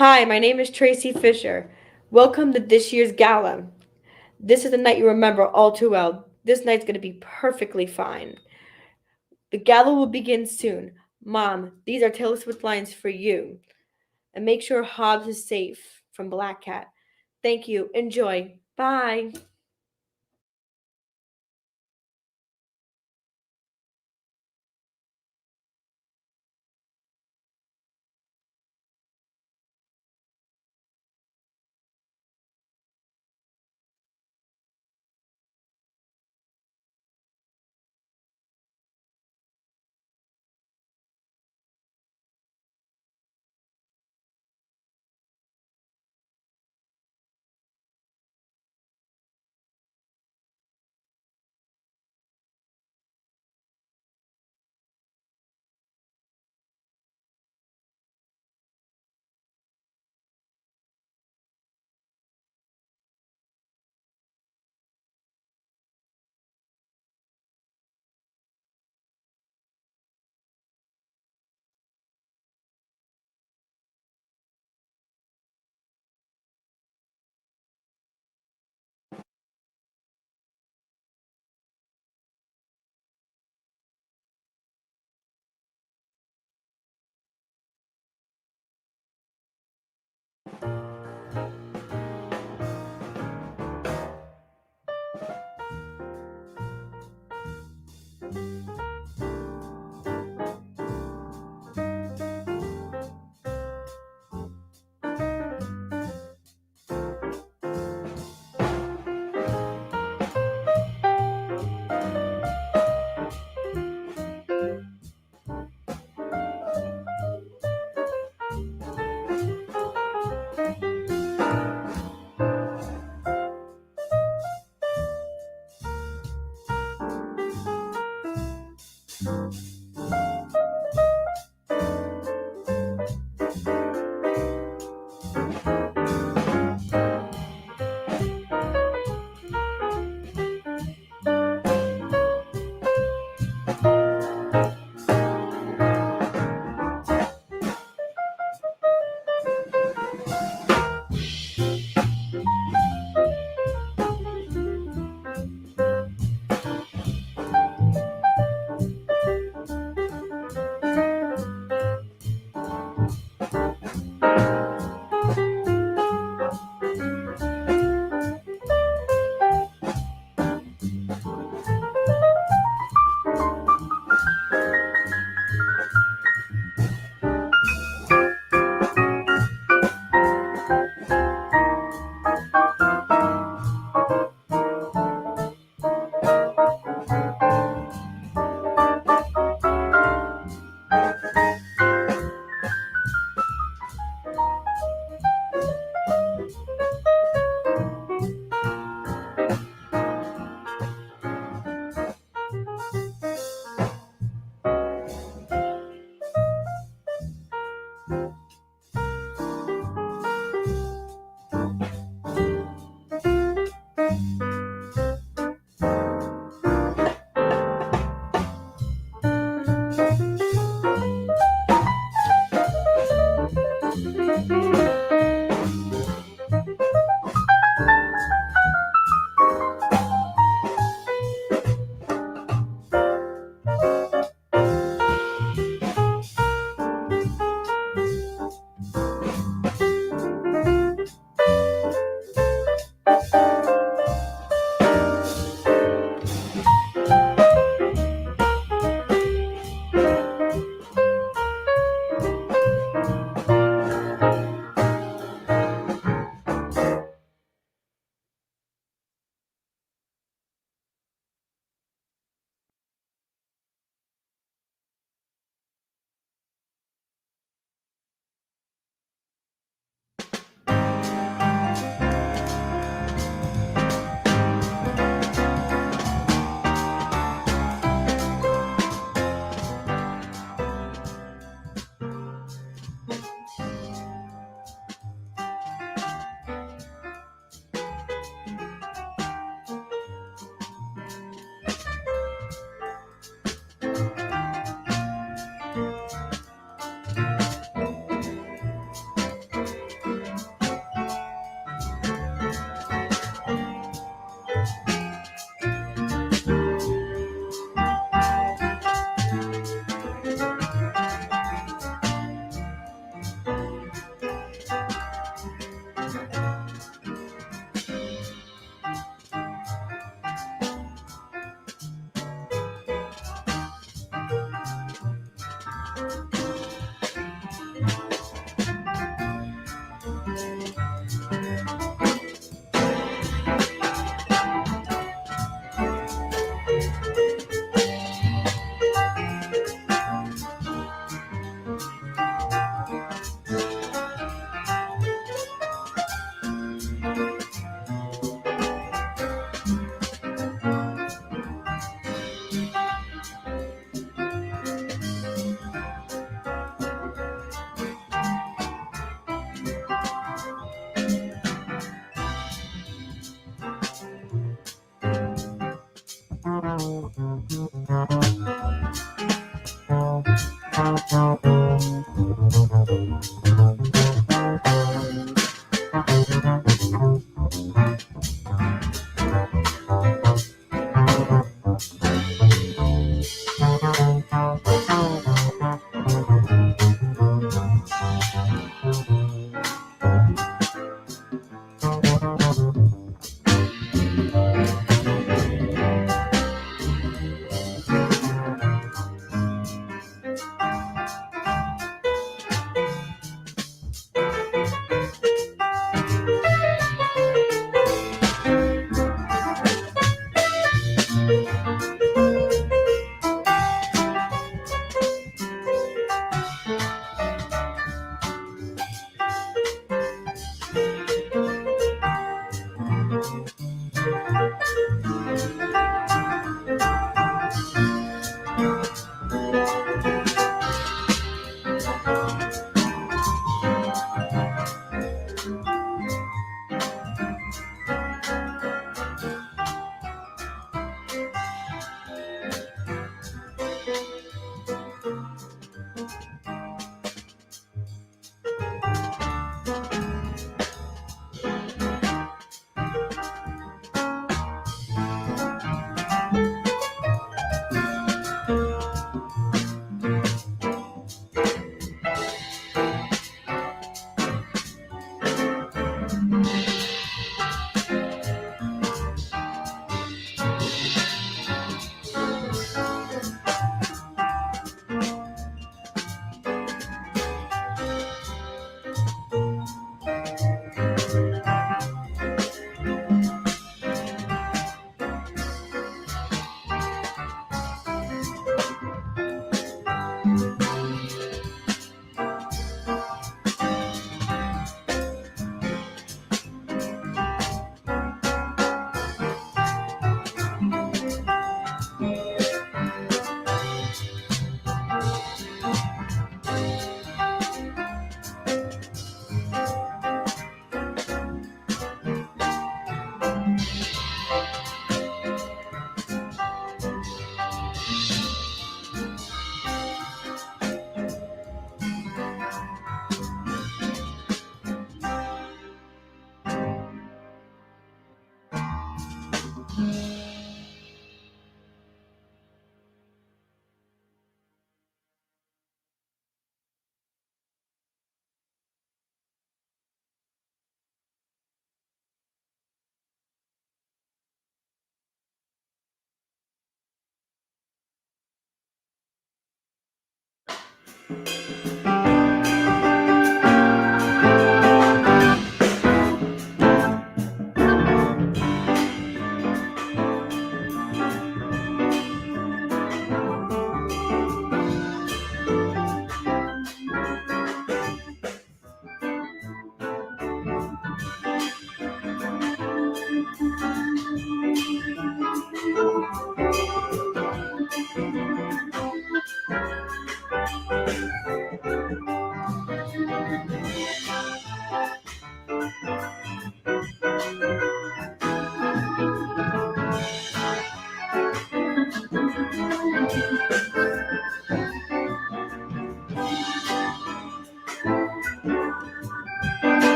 Hi, my name is Tracy Fisher. Welcome to this year's gala. This is a night you remember all too well. This night's going to be perfectly fine. The gala will begin soon. Mom, these are Taylor Swift lines for you. And make sure Hobbs is safe from Black Cat. Thank you. Enjoy. Bye.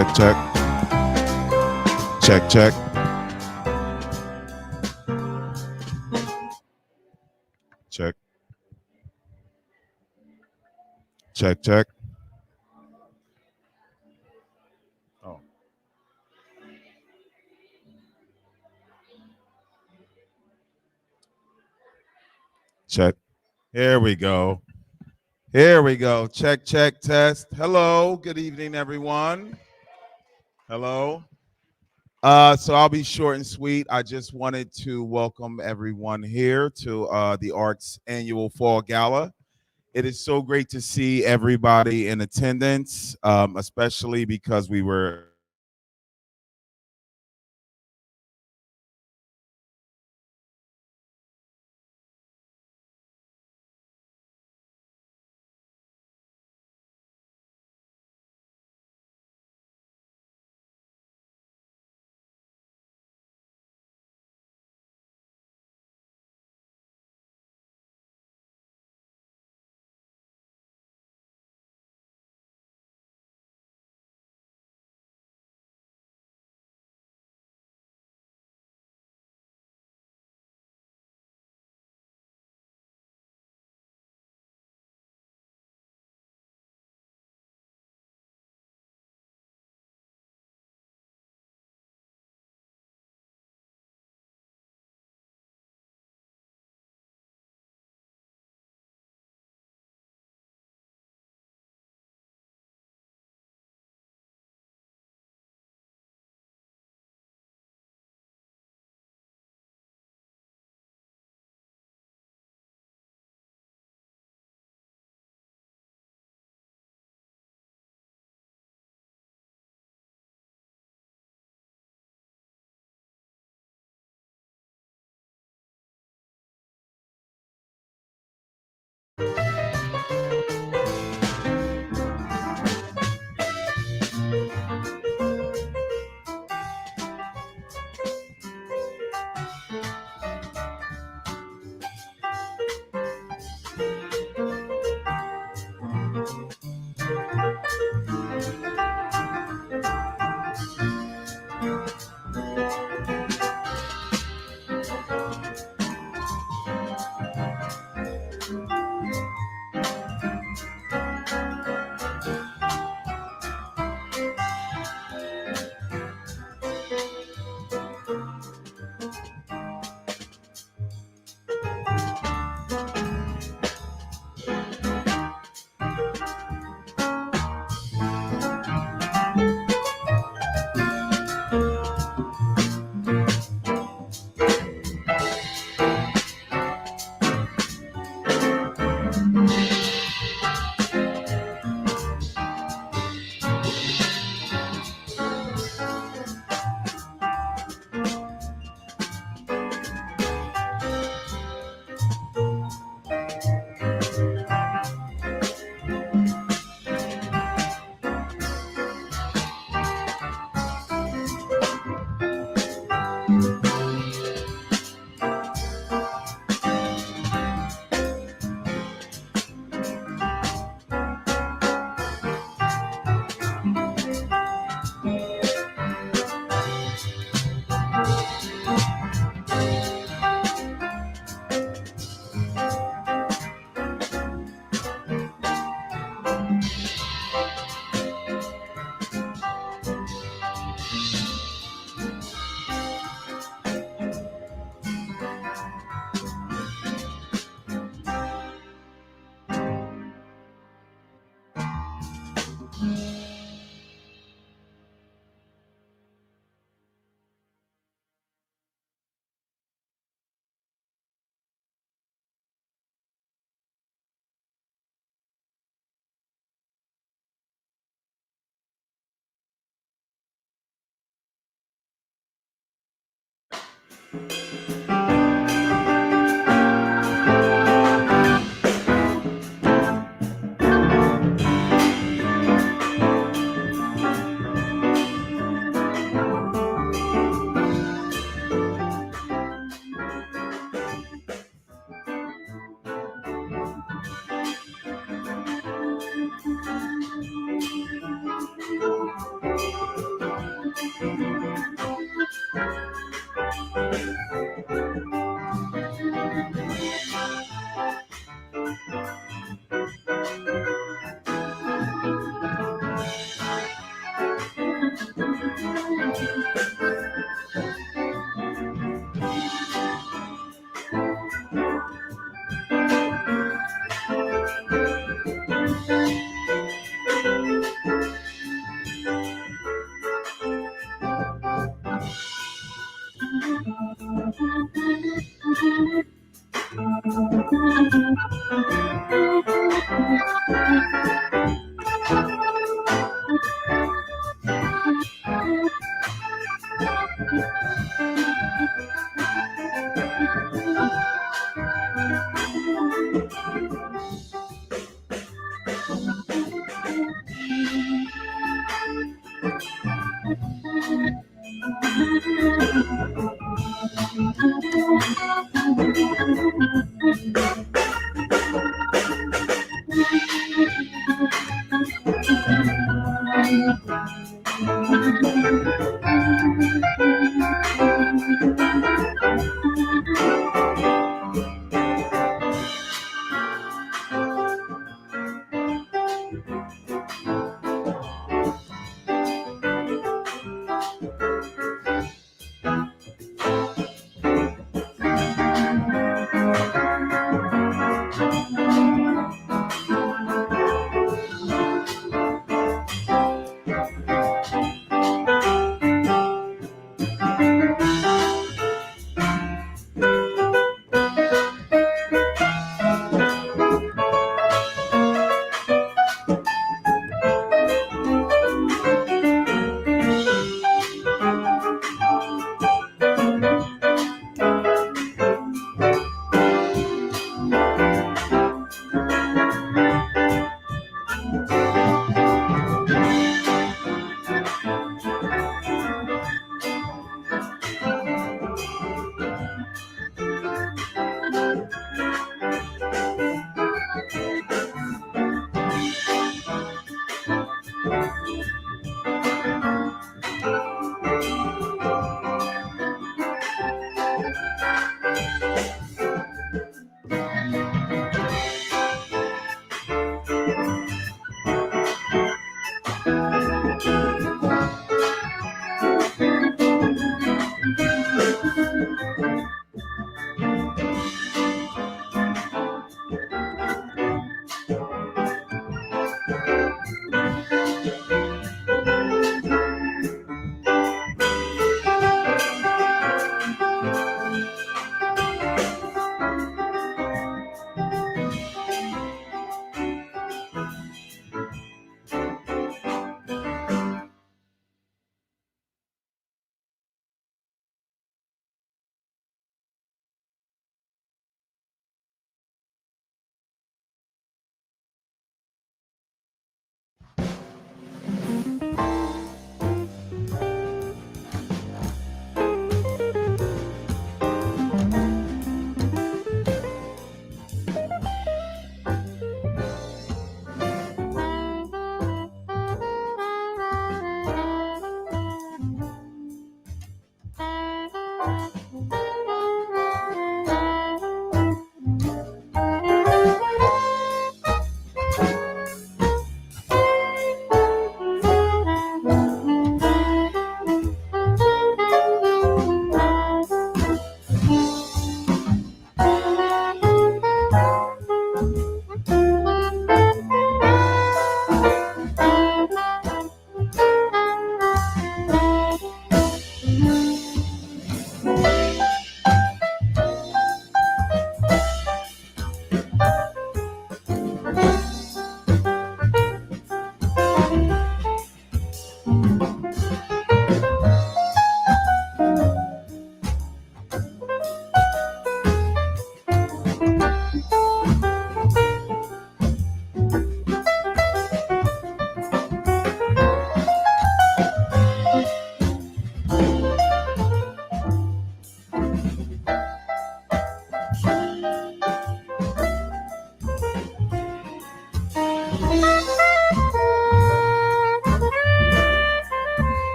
Check, check. Check, check. Check, check. Oh, check. Here we go. Here we go. Check, test. Hello. Good evening, everyone. Hello. So I'll be short and sweet. I just wanted to welcome everyone here to the Arc's annual Fall Gala. It is so great to see everybody in attendance, especially because we were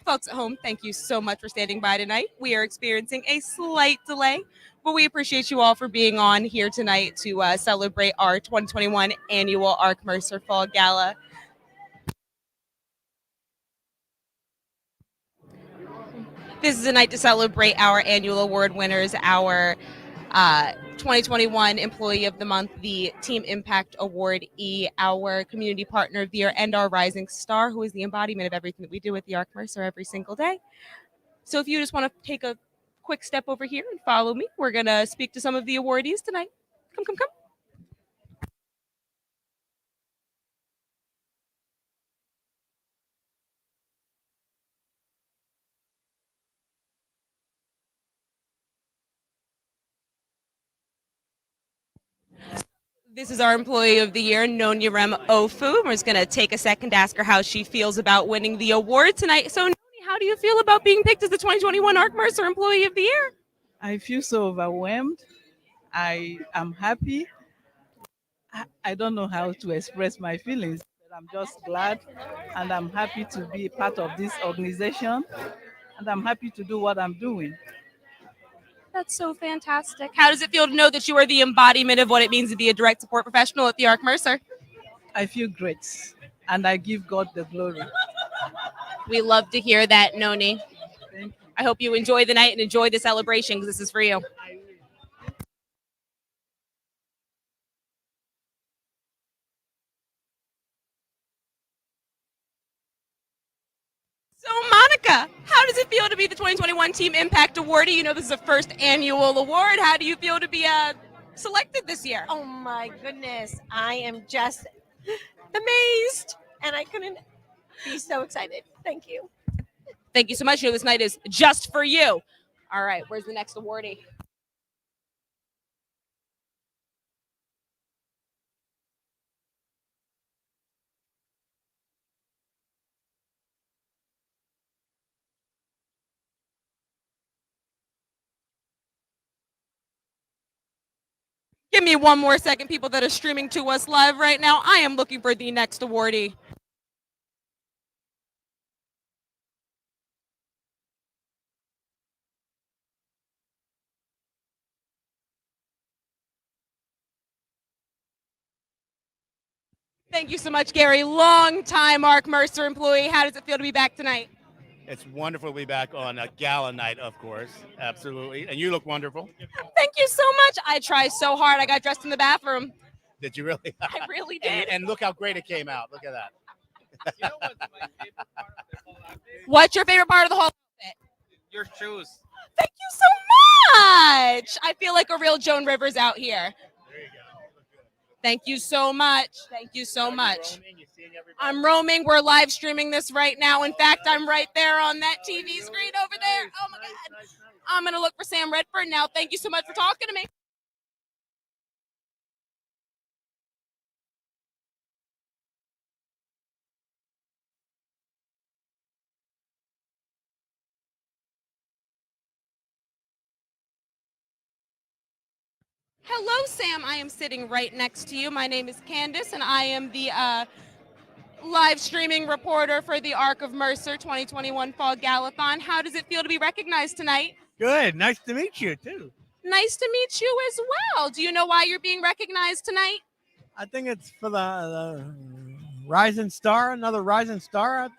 folks at home, thank you so much for standing by tonight. We are experiencing a slight delay, but we appreciate you all for being on here tonight to celebrate our 2021 annual Arc Mercer Fall Gala. This is a night to celebrate our annual award winners, our 2021 Employee of the Month, the Team Impact Awardee, our Community Partner of the Year, and our Rising Star, who is the embodiment of everything that we do at the Arc Mercer every single day. So if you just want to take a quick step over here and follow me, we're going to speak to some of the awardees tonight. Come, come, come. This is our Employee of the Year, Nonyarem Ofu. We're just going to take a second to ask her how she feels about winning the award tonight. So, Noni, how do you feel about being picked as the 2021 Arc Mercer Employee of the Year? I feel so overwhelmed. I am happy. I don't know how to express my feelings, but I'm just glad and I'm happy to be part of this organization and I'm happy to do what I'm doing. That's so fantastic. How does it feel to know that you are the embodiment of what it means to be a direct support professional at the Arc Mercer? I feel great and I give God the glory. We love to hear that, Noni. Thank you. I hope you enjoy the night and enjoy the celebration because this is for you. So, Monica, how does it feel to be the 2021 Team Impact Awardee? You know, this is the first annual award. How do you feel to be selected this year? Oh my goodness. I am just amazed and I couldn't be so excited. Thank you. Thank you so much. You know, this night is just for you. All right, where's the next awardee? Give me one more second, people that are streaming to us live right now. I am looking for the next awardee. Thank you so much, Gary. Long-time Arc Mercer employee. How does it feel to be back tonight? It's wonderful to be back on a gala night, of course. Absolutely. And you look wonderful. Thank you so much. I tried so hard. I got dressed in the bathroom. Did you really? I really did. And look how great it came out. Look at that. You know what's my favorite part of the whole outfit? What's your favorite part of the whole outfit? Your shoes. Thank you so much. I feel like a real Joan Rivers out here. There you go. Look good. Thank you so much. Thank you so much. Roaming, you're seeing everybody. I'm roaming. We're live streaming this right now. In fact, I'm right there on that TV screen over there. Oh my God. I'm going to look for Sam Redford now. Thank you so much for talking to me. Hello, Sam. I am sitting right next to you. My name is Candace, and I am the live streaming reporter for the Arc of Mercer 2021 Fall Galathon. How does it feel to be recognized tonight? Good. Nice to meet you, too. Nice to meet you as well. Do you know why you're being recognized tonight? I think it's for the Rising Star, another Rising Star.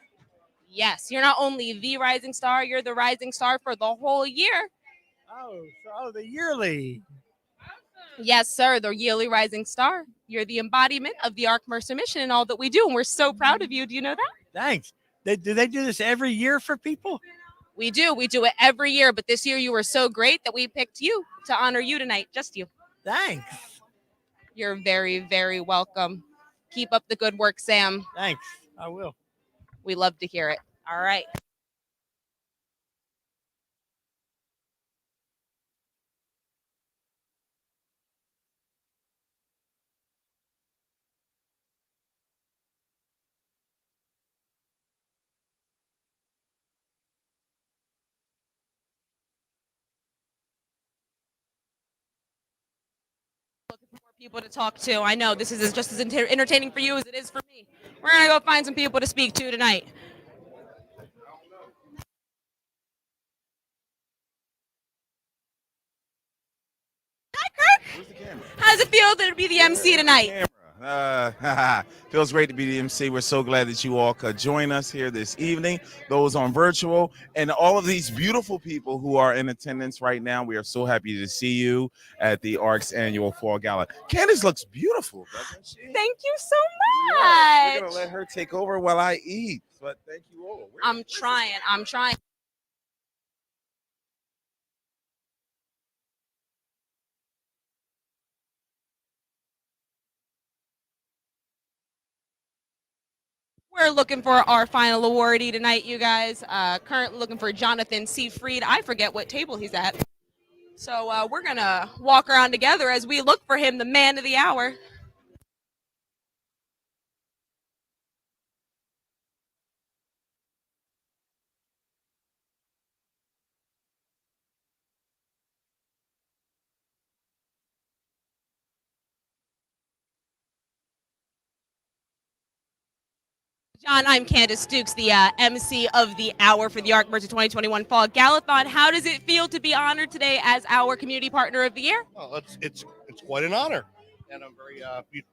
Yes, you're not only the rising star, you're the rising star for the whole year. Oh, the yearly. Yes, sir, the yearly rising star. You're the embodiment of the Arc Mercer mission and all that we do, and we're so proud of you. Do you know that? Thanks. Do they do this every year for people? We do. We do it every year, but this year you were so great that we picked you to honor you tonight. Just you. Thanks. You're very, very welcome. Keep up the good work, Sam. Thanks. I will. We love to hear it. All right. Looking for more people to talk to. I know this is just as entertaining for you as it is for me. We're going to go find some people to speak to tonight. Kirk. Where's the camera? How does it feel to be the MC tonight? Feels great to be the MC. We're so glad that you all could join us here this evening, those on virtual, and all of these beautiful people who are in attendance right now. We are so happy to see you at the Arc's annual Fall Gala. Candace looks beautiful, doesn't she? Thank you so much. Yes, we're going to let her take over while I eat, but thank you all. I'm trying. We're looking for our final awardee tonight, you guys. Currently looking for Jonathan C. Freed. I forget what table he's at. So we're going to walk around together as we look for him, the man of the hour. John, I'm Candace Dukes, the MC of the hour for the Arc Mercer 2021 Fall Galathon. How does it feel to be honored today as our community partner of the year? Oh, it's quite an honor, and I'm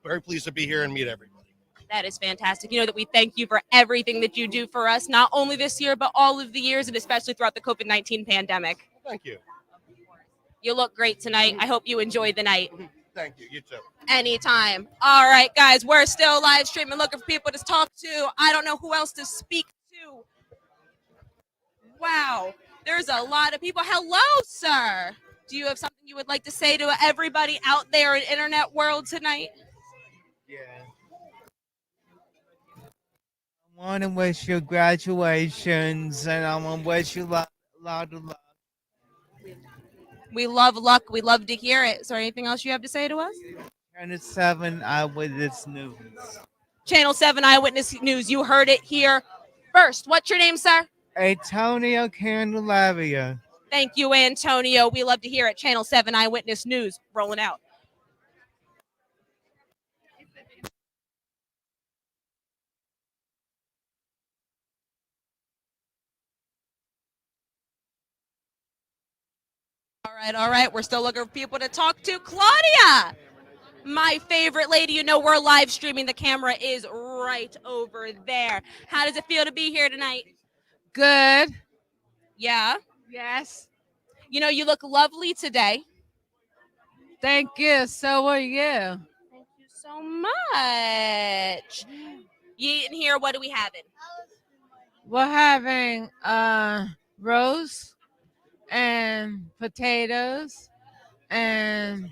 very pleased to be here and meet everybody. That is fantastic. You know that we thank you for everything that you do for us, not only this year, but all of the years, and especially throughout the COVID-19 pandemic. Thank you. You look great tonight. I hope you enjoyed the night. Thank you. You too. Anytime. All right, guys, we're still live streaming, looking for people to talk to. I don't know who else to speak to. Wow, there's a lot of people. Hello, sir. Do you have something you would like to say to everybody out there in internet world tonight? Yeah. I want to wish you graduations, and I want to wish you a lot of luck. We love luck. We love to hear it. Is there anything else you have to say to us? Channel 7 Eyewitness News. Channel 7 Eyewitness News. You heard it here first. What's your name, sir? Antonio Candelaria. Thank you, Antonio. We love to hear it. Channel 7 Eyewitness News. Rolling out. All right. We're still looking for people to talk to. Claudia, my favorite lady. You know we're live streaming. The camera is right over there. How does it feel to be here tonight? Good. Yeah. Yes. You know, you look lovely today. Thank you. So are you. Thank you so much. You eating here? What are we having? We're having roast and potatoes and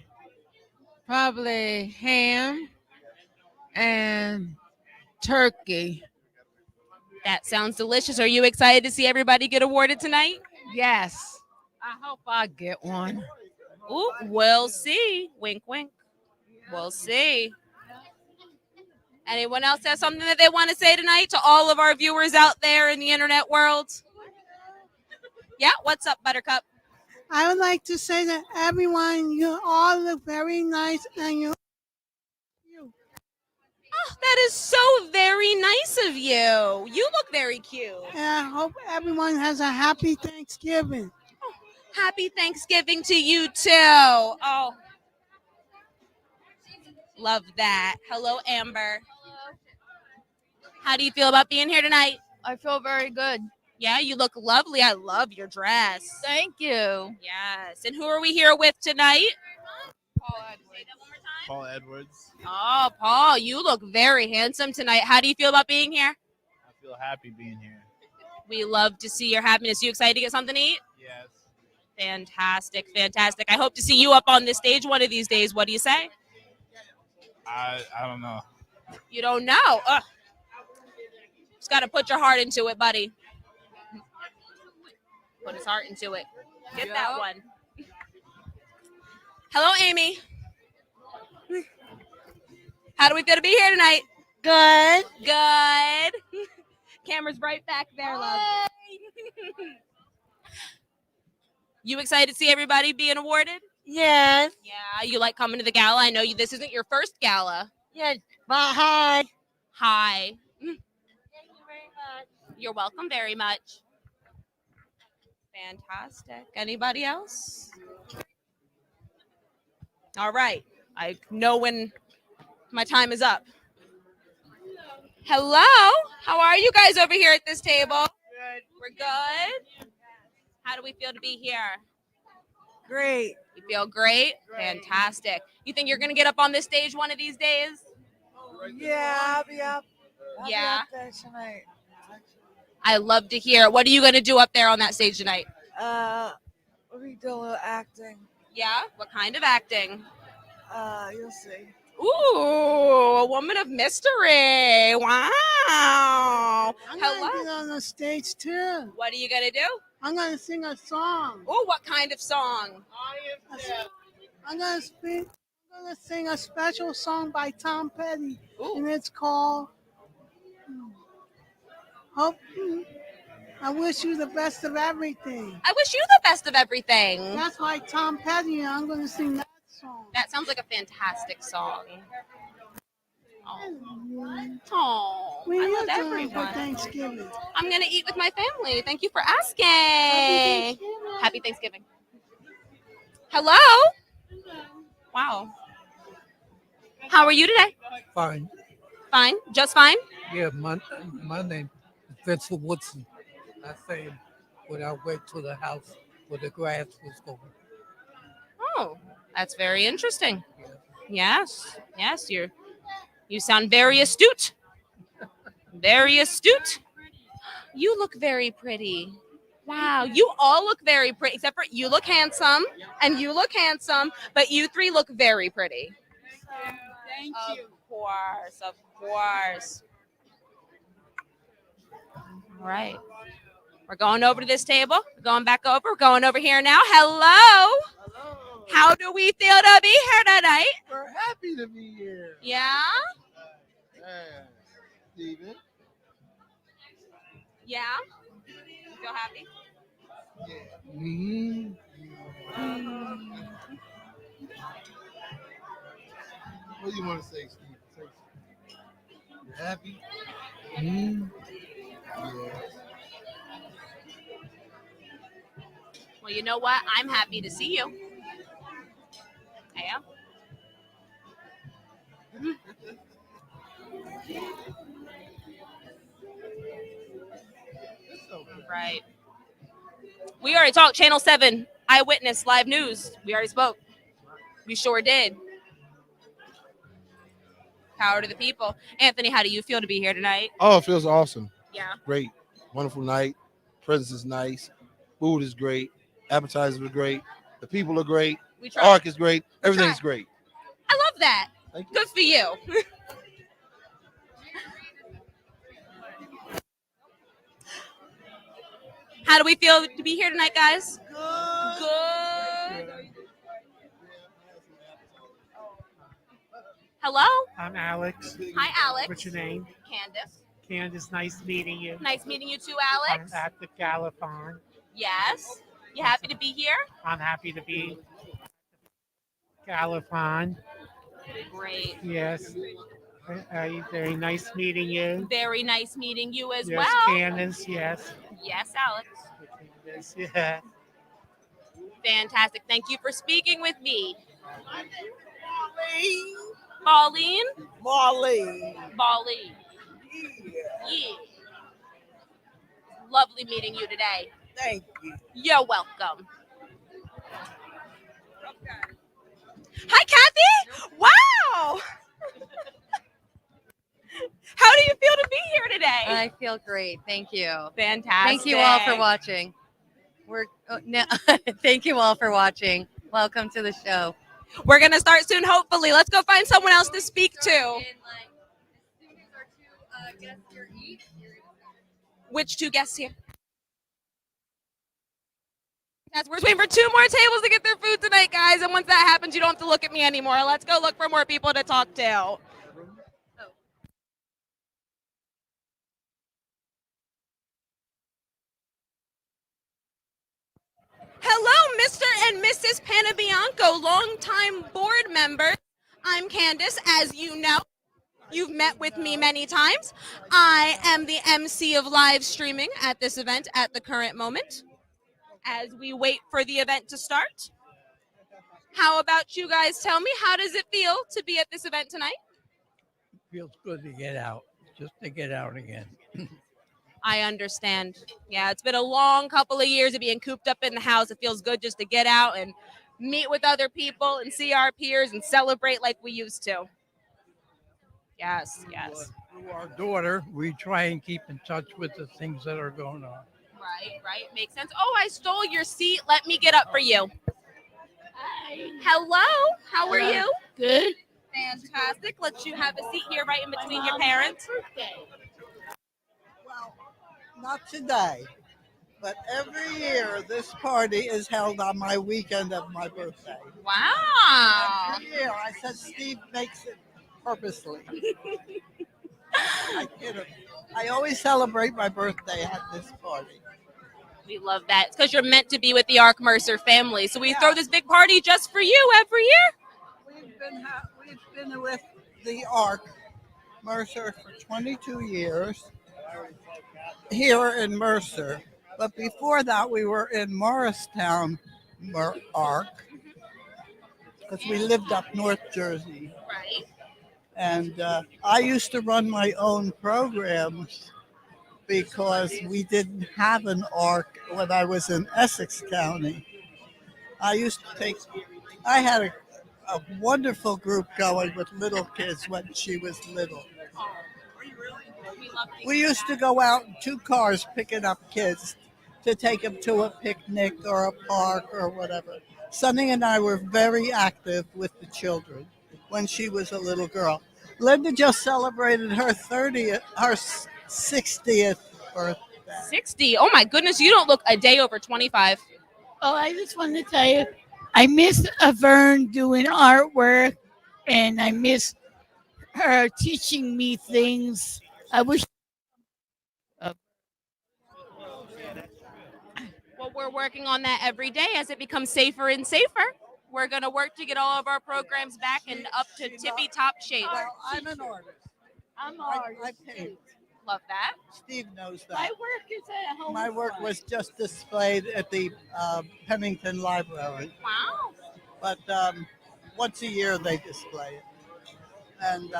probably ham and turkey. That sounds delicious. Are you excited to see everybody get awarded tonight? Yes. I hope I get one. Ooh, we'll see. Wink, wink. We'll see. Anyone else have something that they want to say tonight to all of our viewers out there in the internet world? Yeah, what's up, Buttercup? I would like to say that everyone, you all look very nice, and you. Oh, that is so very nice of you. You look very cute. And I hope everyone has a happy Thanksgiving. Oh, happy Thanksgiving to you too. Oh, love that. Hello, Amber. How do you feel about being here tonight? I feel very good. Yeah, you look lovely. I love your dress. Thank you. Yes. And who are we here with tonight? Paul Edwards. Paul Edwards. Oh, Paul, you look very handsome tonight. How do you feel about being here? I feel happy being here. We love to see your happiness. You excited to get something to eat? Yes. Fantastic, fantastic. I hope to see you up on this stage one of these days. What do you say? I don't know. You don't know? Ugh. Just got to put your heart into it, buddy. Put his heart into it. Get that one. Hello, Amy. How do we feel to be here tonight? Good. Good. Camera's right back there, love. You excited to see everybody being awarded? Yes. Yeah, you like coming to the gala? I know this isn't your first gala. Yeah. Bye. Hi. Hi. Thank you very much. You're welcome very much. Fantastic. Anybody else? All right. I know when my time is up. Hello. How are you guys over here at this table? Good. We're good. How do we feel to be here? Great. You feel great? Fantastic. You think you're going to get up on this stage one of these days? Yeah, I'll be up. Yeah. There tonight. I love to hear. What are you going to do up there on that stage tonight? We do a little acting. Yeah? What kind of acting? You'll see. Ooh, a woman of mystery. Wow. I'm Hello. gonna get on the stage too. What are you going to do? I'm gonna sing a song. Oh, what kind of song? I'm gonna sing a special song by Tom Petty, Ooh. and it's called "Hope." I wish you the best of everything. I wish you the best of everything. That's by Tom Petty, and I'm gonna sing that song. That sounds like a fantastic song. Oh, What are I you love doing everyone. for Thanksgiving? I'm going to eat with my family. Thank you for asking. Happy Thanksgiving. Hello. Wow. How are you today? Fine. Fine. Just fine? Yeah, my name is Vincent Woodson. I say when I went to the house where the grass was going. Oh, that's very interesting. Yes. Yes, you sound very astute. Very astute. You look very pretty. Wow, you all look very pretty, except for you look handsome, and you look handsome, but you three look very pretty. Thank you. Of course, of course. All right. We're going over to this table. We're going back over. We're going over here now. Hello. Hello. How do we feel to be here tonight? We're happy to be here. Yeah? Steven. Yeah? You feel happy? Mm-hmm. What do you want to say, Steve? You're happy? Mm-hmm. Yeah. Well, you know what? I'm happy to see you. I am. Right. We already talked. Channel 7, Eyewitness, Live News. We already spoke. We sure did. Power to the people. Anthony, how do you feel to be here tonight? Oh, it feels awesome. Yeah. Great. Wonderful night. Presence is nice. Food is great. Appetizers are great. The people are great. We The tried. Arc is great. Everything's great. I love that. Thank you. Good for you. How do we feel to be here tonight, guys? Good. Hello? I'm Alex. Hi, Alex. What's your name? Candace. Candace, nice meeting you. Nice meeting you too, I'm Alex. at the Galathon. Yes. You happy to be here? I'm happy to be Galathon. Great. Yes. Very nice meeting you. Very nice meeting you as Yes, well. Candace, yes. Yes, Alex. Candace, yeah. Fantastic. Thank you for speaking with me. Pauline? Molly. Pauline. Yeah. Lovely meeting you today. Thank you. You're welcome. Hi, Kathy. Wow. How do you feel to be here today? I feel great. Thank you. Fantastic. Thank you all for watching. Thank you all for watching. Welcome to the show. We're going to start soon, hopefully. Let's go find someone else to speak to. Which two guests here? We're waiting for 2 more tables to get their food tonight, guys. And once that happens, you don't have to look at me anymore. Let's go look for more people to talk to. Hello, Mr. and Mrs. Panabianco, longtime board members. I'm Candace, as you know. You've met with me many times. I am the MC of live streaming at this event at the current moment. As we wait for the event to start. How about you guys? Tell me, how does it feel to be at this event tonight? Feels good to get out, just to get out again. I understand. Yeah, it's been a long couple of years of being cooped up in the house. It feels good just to get out and meet with other people and see our peers and celebrate like we used to. Yes, yes. Through our daughter, we try and keep in touch with the things that are going on. Right. Makes sense. Oh, I stole your seat. Let me get up for you. Hello. How are you? Good. Fantastic. Let you have a seat here right in between your parents. Well, not today, but every year this party is held on my weekend of my birthday. Wow. Every year. I said Steve makes it purposely. I kid him. I always celebrate my birthday at this party. We love that. It's because you're meant to be with the Arc Mercer family. So we throw this big party just for you every year. We've been with the Arc Mercer for 22 years here in Mercer. But before that, we were in Morristown Arc because we lived up North Jersey. Right. And I used to run my own programs because we didn't have an ARC when I was in Essex County. I had a wonderful group going with little kids when she was little. We used to go out in 2 cars picking up kids to take them to a picnic or a park or whatever. Sonny and I were very active with the children when she was a little girl. Linda just celebrated her 60th birthday. 60. Oh my goodness, you don't look a day over 25. Oh, I just wanted to tell you, I miss Vern doing artwork, and I miss her teaching me things. I wish. Well, we're working on that every day as it becomes safer and safer. We're going to work to get all of our programs back and up to tippy top shape. Well, I'm an artist. I'm I paint. Love that. Steve knows that. My work is at home. My work was just displayed at the Pennington Library. Wow. But once a year they display it. And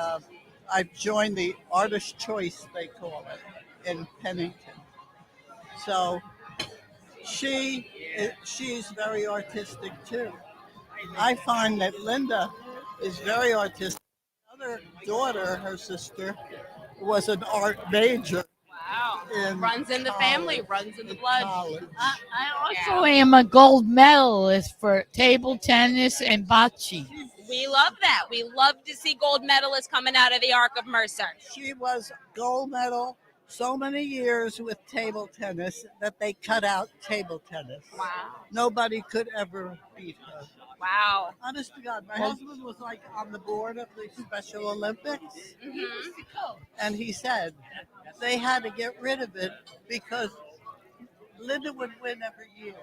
I've joined the Artist Choice, they call it, in Pennington. So she's very artistic too. I find that Linda is very artistic. Other daughter, her sister, was an art major. Wow. Runs in the family, runs in the blood. I also am a gold medalist for table tennis and bocce. We love that. We love to see gold medalists coming out of the Arc of Mercer. She was gold medal so many years with table tennis that they cut out table tennis. Wow. Nobody could ever beat her. Wow. Honest to God, my husband was like on the board of the Special Olympics, and he said they had to get rid of it because Linda would win every year.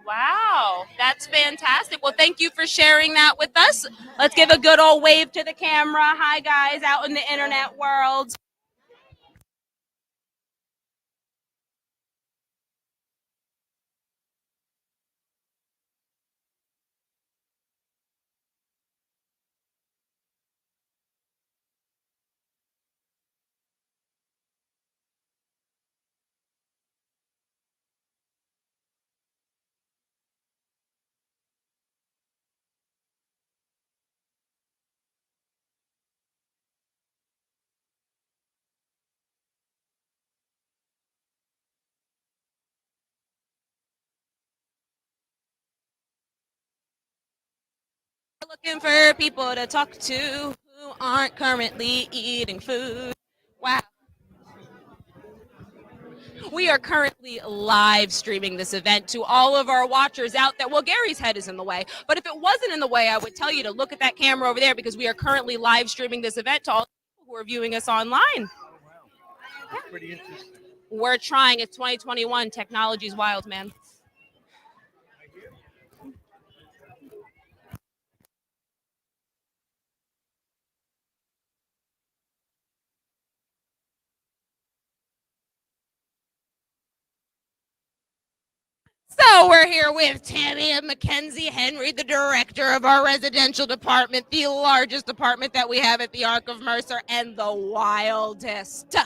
Wow, that's fantastic. Well, thank you for sharing that with us. Let's give a good old wave to the camera. Hi, guys, out in the internet world. Looking for people to talk to who aren't currently eating food. Wow. We are currently live streaming this event to all of our watchers out there. Well, Gary's head is in the way, but if it wasn't in the way, I would tell you to look at that camera over there because we are currently live streaming this event to all the people who are viewing us online. Pretty interesting. We're trying. It's 2021. Technology's wild, man. So So we're here with Tammy and Mackenzie Henry, the director of our residential department, the largest department that we have at the Arc of Mercer, and the wildest. And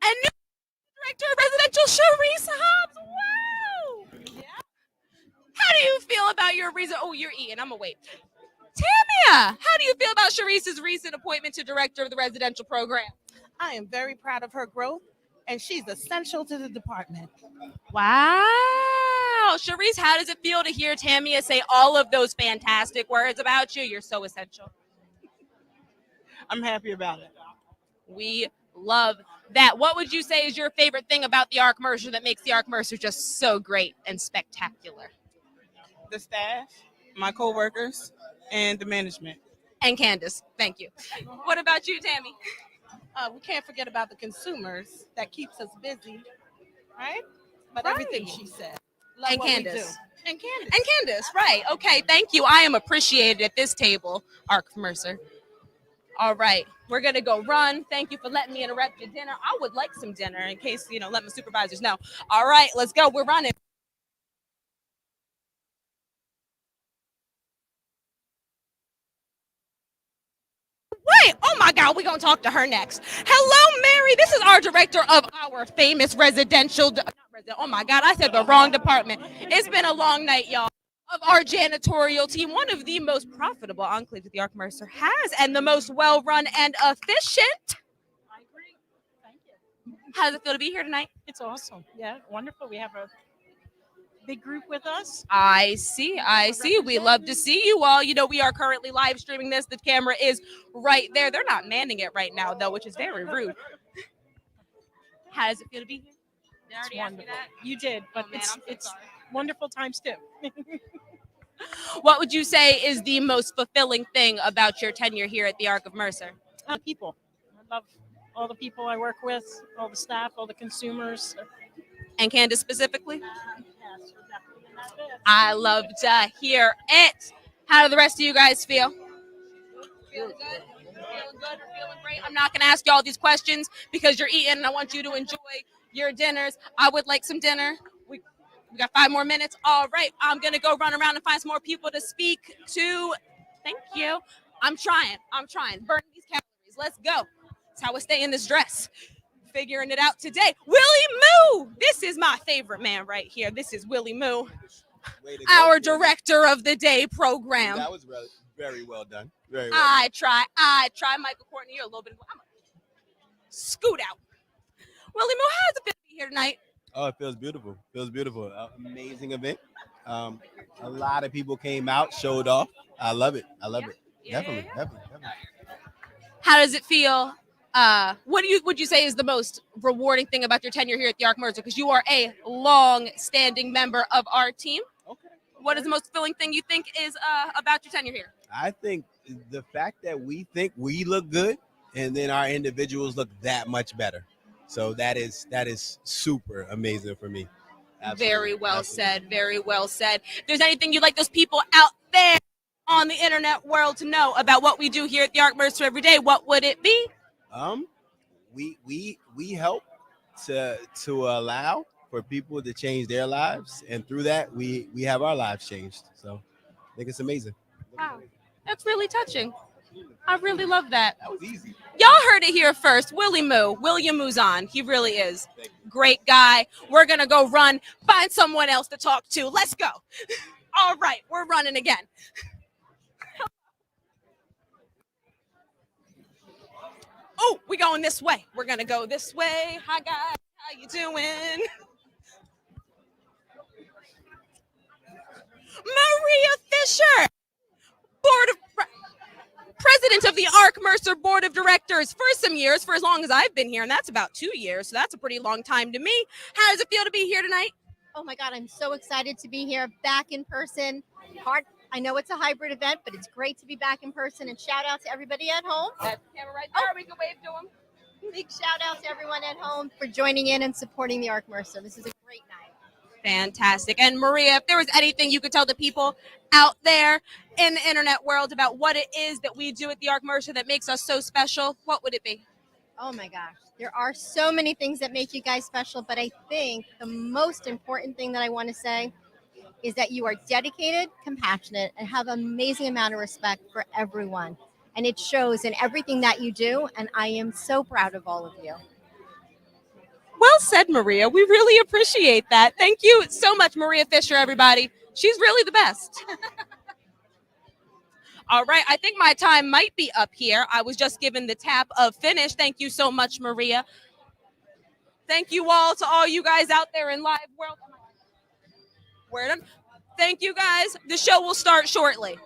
new director of residential, Sharice Hobbs. Wow! Yeah. How do you feel about your reason? Oh, you're eating. I'm gonna wait. Tamia, how do you feel about Sharice's recent appointment to director of the residential program? I am very proud of her growth, and she's essential to the department. Wow. Sharice, how does it feel to hear Tamia say all of those fantastic words about you? You're so essential. I'm happy about it. We love that. What would you say is your favorite thing about the Arc Mercer that makes the Arc Mercer just so great and spectacular? The staff, my coworkers, and the management. And Candace, thank you. What about you, Tammy? We can't forget about the consumers that keeps us busy, right? But everything she said. Love And what we Candace. do. And Candace. And Candace, right. Okay, thank you. I am appreciated at this table, Arc Mercer. All right, we're gonna go run. Thank you for letting me interrupt your dinner. I would like some dinner in case, let my supervisors know. All right, let's go. We're running. Wait, oh my God, we're gonna talk to her next. Hello, Mary. This is our director of our famous residential. Oh my God, I said the wrong department. It's been a long night, y'all. Of our janitorial team, one of the most profitable enclaves that the Arc Mercer has, and the most well-run and efficient. I agree. Thank you. How does it feel to be here tonight? It's awesome. Yeah, wonderful. We have a big group with us. I see. We love to see you all. We are currently live streaming this. The camera is right there. They're not manning it right now, though, which is very rude. How does it feel to be here? Did I already ask you that? You did, but it's wonderful times too. What would you say is the most fulfilling thing about your tenure here at the Arc of Mercer? People. I love all the people I work with, all the staff, all the consumers. And Candace specifically? I love to hear it. How do the rest of you guys feel? Feeling good? Feeling good or feeling great? I'm not going to ask you all these questions because you're eating and I want you to enjoy your dinners. I would like some dinner. We got 5 more minutes. All right. I'm going to go run around and find some more people to speak to. Thank you. I'm trying. Burn these calories. Let's go. That's how I stay in this dress. Figuring it out today. Willie Moo. This is my favorite man right here. This is Willie Moo, our director of the day program. That was very well done. Very well. I try. Michael Courtney, you're a little bit. I'm scoot out. Willie Moo, how does it feel to be here tonight? Oh, it feels beautiful. Amazing event. A lot of people came out, showed off. I love it. Definitely. How does it feel? What would you say is the most rewarding thing about your tenure here at the Arc Mercer? Because you are a long-standing member of our team. Okay. What is the most fulfilling thing you think is about your tenure here? I think the fact that we think we look good and then our individuals look that much better. So that is super amazing for me. Absolutely. Very well said. Very well said. If there's anything you'd like those people out there on the internet world to know about what we do here at the Arc Mercer every day, what would it be? We help to allow for people to change their lives, and through that we have our lives changed. So I think it's amazing. Wow, that's really touching. I really love that. That was easy. Y'all heard it here first. Willie Moo, William Mouzon. He really is. Great guy. We're gonna go run, find someone else to talk to. Let's go. All right, we're running again. Oh, we going this way. We're gonna go this way. Hi guys, how you doing? Maria Fisher, President of the Arc Mercer Board of Directors for some years, for as long as I've been here, and that's about 2 years, so that's a pretty long time to me. How does it feel to be here tonight? Oh my God, I'm so excited to be here, back in person. I know it's a hybrid event, but it's great to be back in person. And shout out to everybody at home. That's the camera right there. We can wave to them. Big shout out to everyone at home for joining in and supporting the Arc Mercer. This is a great night. Fantastic. And Maria, if there was anything you could tell the people out there in the internet world about what it is that we do at the Arc Mercer that makes us so special, what would it be? Oh my gosh, there are so many things that make you guys special, but I think the most important thing that I want to say is that you are dedicated, compassionate, and have an amazing amount of respect for everyone. And it shows in everything that you do, and I am so proud of all of you. Well said, Maria. We really appreciate that. Thank you so much, Maria Fisher, everybody. She's really the best. All right, I think my time might be up here. I was just given the tap of finish. Thank you so much, Maria. Thank you all to all you guys out there in live world. Where done? Thank you guys. The show will start shortly.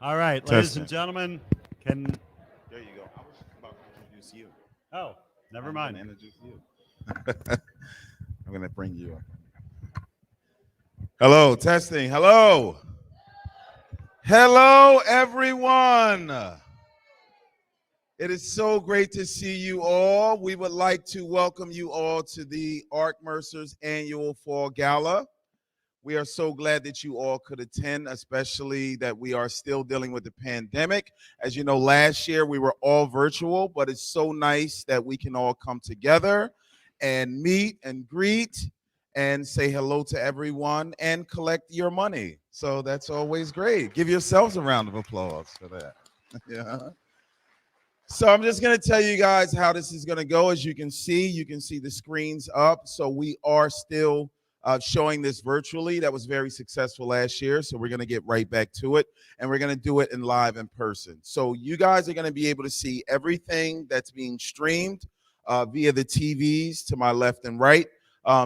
All right, ladies and gentlemen, can. There you go. I was about to introduce you. Oh, never I'm mind. gonna introduce you. I'm going to bring you up. Hello, testing. Hello. Hello, everyone. It is so great to see you all. We would like to welcome you all to the Arc Mercer's annual Fall Gala. We are so glad that you all could attend, especially that we are still dealing with the pandemic. As you know, last year we were all virtual, but it's so nice that we can all come together and meet and greet and say hello to everyone and collect your money. So that's always great. Give yourselves a round of applause for that. Yeah. So I'm just going to tell you guys how this is going to go. As you can see the screens up. So we are still showing this virtually. That was very successful last year. So we're going to get right back to it. And we're going to do it in live in person. So you guys are going to be able to see everything that's being streamed via the TVs to my left and right.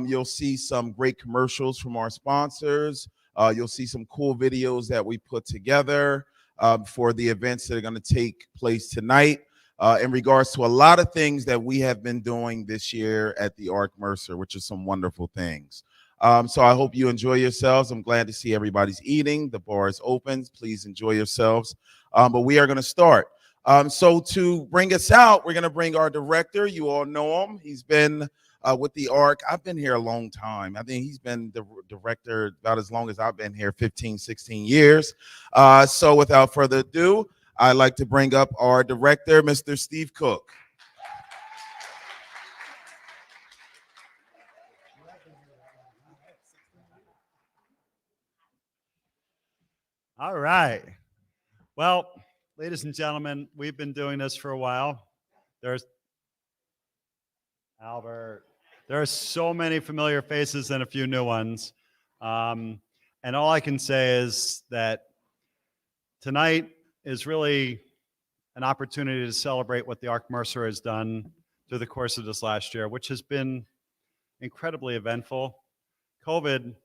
You'll see some great commercials from our sponsors. You'll see some cool videos that we put together for the events that are going to take place tonight. In regards to a lot of things that we have been doing this year at the Arc Mercer, which is some wonderful things. So I hope you enjoy yourselves. I'm glad to see everybody's eating. The bar is open. Please enjoy yourselves. But we are going to start. So to bring us out, we're going to bring our director. You all know him. He's been with the ARC. I've been here a long time. I think he's been the director about as long as I've been here, 15, 16 years. So without further ado, I'd like to bring up our director, Mr. Steve Cook. All right. Well, ladies and gentlemen, we've been doing this for a while. There's Albert. There are so many familiar faces and a few new ones. And all I can say is that tonight is really an opportunity to celebrate what the Arc Mercer has done through the course of this last year, which has been incredibly eventful. COVID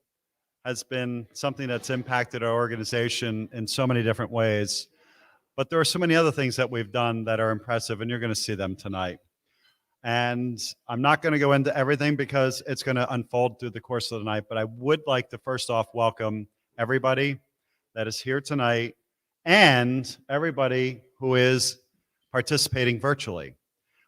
has been something that's impacted our organization in so many different ways. But there are so many other things that we've done that are impressive, and you're going to see them tonight. And I'm not going to go into everything because it's going to unfold through the course of the night, but I would like to first off welcome everybody that is here tonight and everybody who is participating virtually.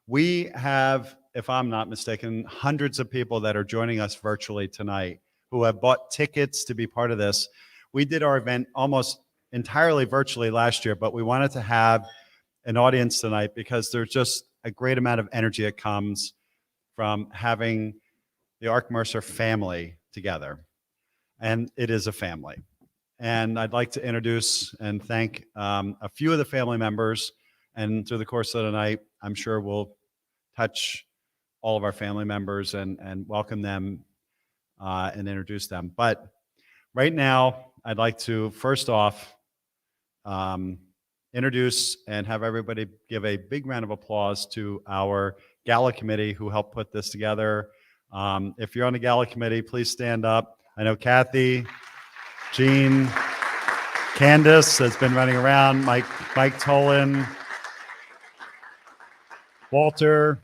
We have, if I'm not mistaken, hundreds of people that are joining us virtually tonight who have bought tickets to be part of this. We did our event almost entirely virtually last year, but we wanted to have an audience tonight because there's just a great amount of energy that comes from having the Arc Mercer family together. And it is a family. And I'd like to introduce and thank a few of the family members. And through the course of the night, I'm sure we'll touch all of our family members and welcome them and introduce them. But right now, I'd like to first off introduce and have everybody give a big round of applause to our Gala committee who helped put this together. If you're on the Gala committee, please stand up. I know Kathy, Jean, Candace has been running around, Mike Tolan, Walter.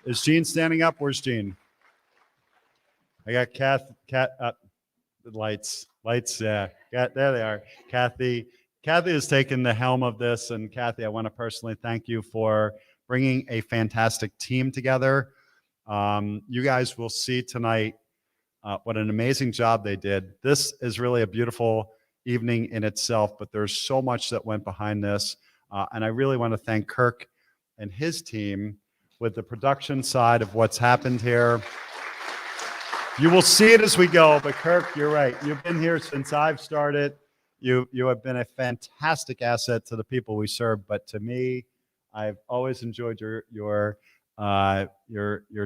Is Jean standing up? Where's Jean? I got the lights, yeah. There they are. Kathy has taken the helm of this, and Kathy, I want to personally thank you for bringing a fantastic team together. You guys will see tonight what an amazing job they did. This is really a beautiful evening in itself, but there's so much that went behind this, and I really want to thank Kirk and his team with the production side of what's happened here. You will see it as we go, but Kirk, you're right. You've been here since I've started. You have been a fantastic asset to the people we serve, but to me, I've always enjoyed your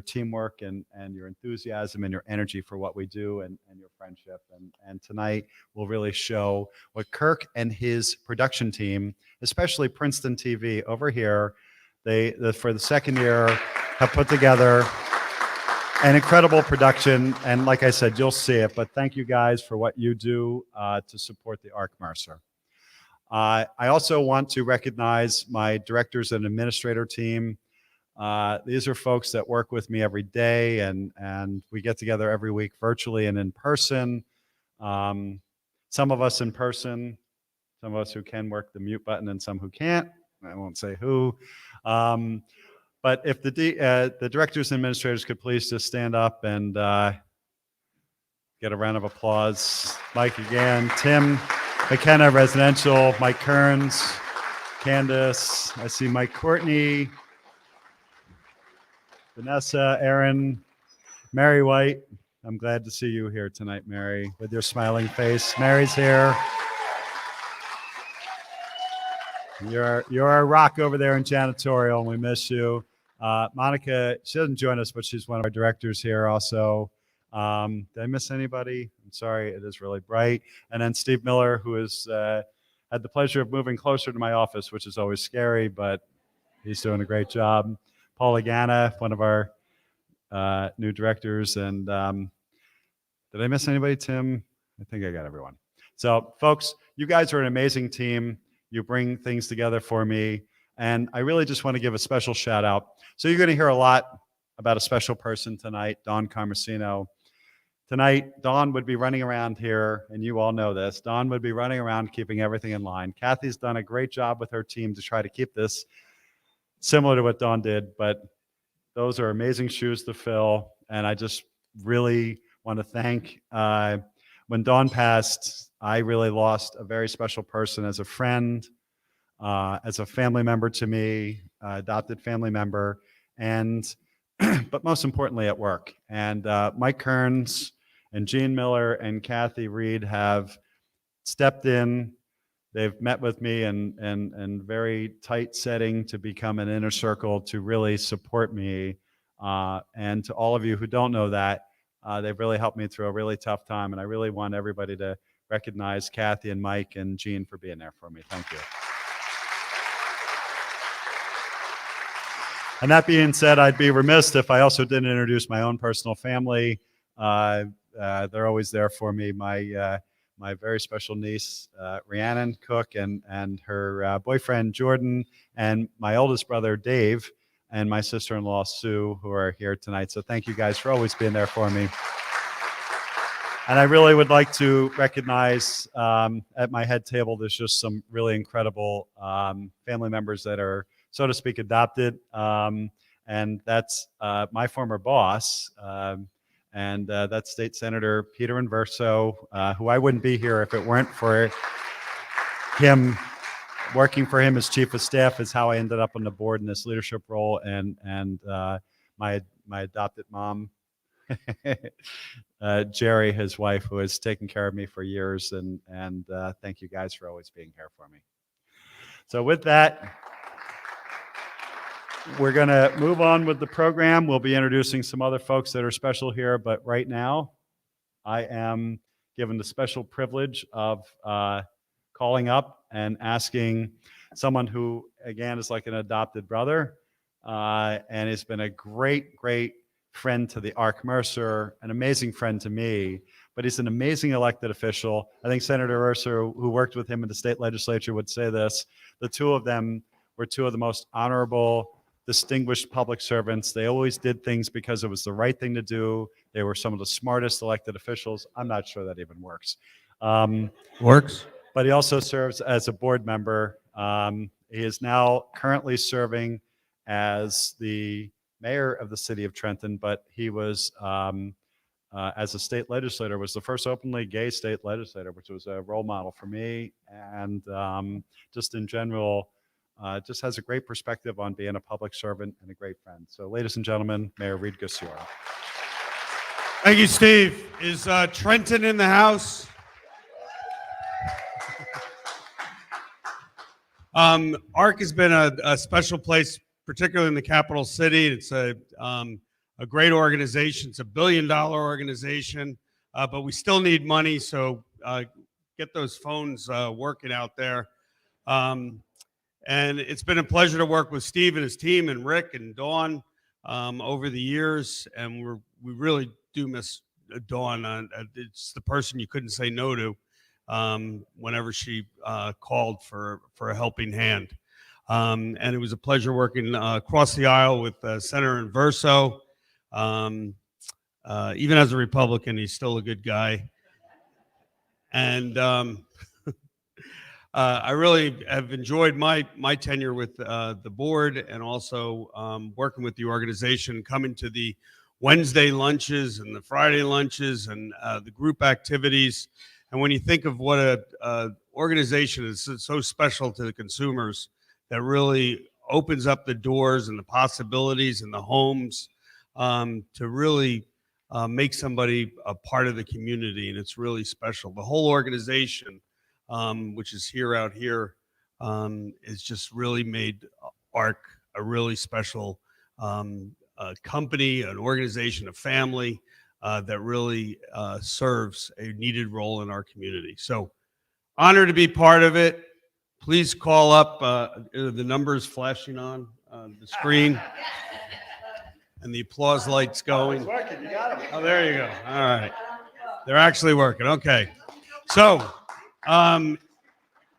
teamwork and your enthusiasm and your energy for what we do and your friendship. And tonight will really show what Kirk and his production team, especially Princeton TV over here, they for the second year have put together an incredible production, and like I said, you'll see it, but thank you guys for what you do to support the Arc Mercer. I also want to recognize my directors and administrator team. These are folks that work with me every day, and we get together every week virtually and in person. Some of us in person, some of us who can work the mute button and some who can't. I won't say who. But if the directors and administrators could please just stand up and get a round of applause. Mike again, Tim McKenna, residential, Mike Kearns, Candace, I see Mike Courtney, Vanessa, Aaron, Mary White. I'm glad to see you here tonight, Mary, with your smiling face. Mary's here. You're a rock over there in janitorial, and we miss you. Monica, she doesn't join us, but she's one of our directors here also. Did I miss anybody? I'm sorry, it is really bright. And then Steve Miller, who has had the pleasure of moving closer to my office, which is always scary, but he's doing a great job. Paul Agana, one of our new directors. And did I miss anybody, Tim? I think I got everyone. So, folks, you guys are an amazing team. You bring things together for me. And I really just want to give a special shout out. So you're going to hear a lot about a special person tonight, Dawn Carmesino. Tonight, Dawn would be running around here, and you all know this. Dawn would be running around keeping everything in line. Kathy's done a great job with her team to try to keep this similar to what Dawn did, but those are amazing shoes to fill, and I just really want to thank. When Dawn passed, I really lost a very special person as a friend, as a family member to me, adopted family member, and but most importantly at work. And Mike Kearns and Gene Miller and Kathy Reed have stepped in. They've met with me in very tight setting to become an inner circle to really support me. And to all of you who don't know that, they've really helped me through a really tough time. And I really want everybody to recognize Kathy and Mike and Gene for being there for me. Thank you. And that being said, I'd be remiss if I also didn't introduce my own personal family. They're always there for me. My very special niece, Rhiannon Cook, and her boyfriend, Jordan, and my oldest brother, Dave, and my sister-in-law, Sue, who are here tonight. So thank you guys for always being there for me. And I really would like to recognize at my head table, there's just some really incredible family members that are, so to speak, adopted. And that's my former boss, and that's State Senator Peter Inverso, who I wouldn't be here if it weren't for him. Working for him as chief of staff is how I ended up on the board in this leadership role, and my adopted mom, Jerry, his wife, who has taken care of me for years, and thank you guys for always being here for me. So with that, we're going to move on with the program. We'll be introducing some other folks that are special here, but right now, I am given the special privilege of calling up and asking someone who, again, is like an adopted brother, and has been a great, great friend to the Arc Mercer, an amazing friend to me, but he's an amazing elected official. I think Senator Mercer, who worked with him in the state legislature, would say this. The two of them were two of the most honorable, distinguished public servants. They always did things because it was the right thing to do. They were some of the smartest elected officials. I'm not sure that even works. Works. But he also serves as a board member. He is now currently serving as the mayor of the city of Trenton, but he was, as a state legislator, was the first openly gay state legislator, which was a role model for me. And just in general, just has a great perspective on being a public servant and a great friend. So ladies and gentlemen, Mayor Reed Gusciora. Thank you, Steve. Is Trenton in the house? ARC has been a special place, particularly in the capital city. It's a great organization. It's $1 billion organization, but we still need money, so get those phones working out there. And it's been a pleasure to work with Steve and his team and Rick and Dawn over the years, and we really do miss Dawn. It's the person you couldn't say no to whenever she called for a helping hand. And it was a pleasure working across the aisle with Senator Inverso. Even as a Republican, he's still a good guy. And I really have enjoyed my tenure with the board, and also working with the organization, coming to the Wednesday lunches and the Friday lunches and the group activities. And when you think of what a organization is so special to the consumers, that really opens up the doors and the possibilities and the homes to really make somebody a part of the community, and it's really special. The whole organization, which is out here, has just really made ARC a really special company, an organization, a family that really serves a needed role in our community. So honored to be part of it. Please call up the numbers flashing on the screen and the applause lights going. Oh, there you go. All right. They're actually working. Okay. So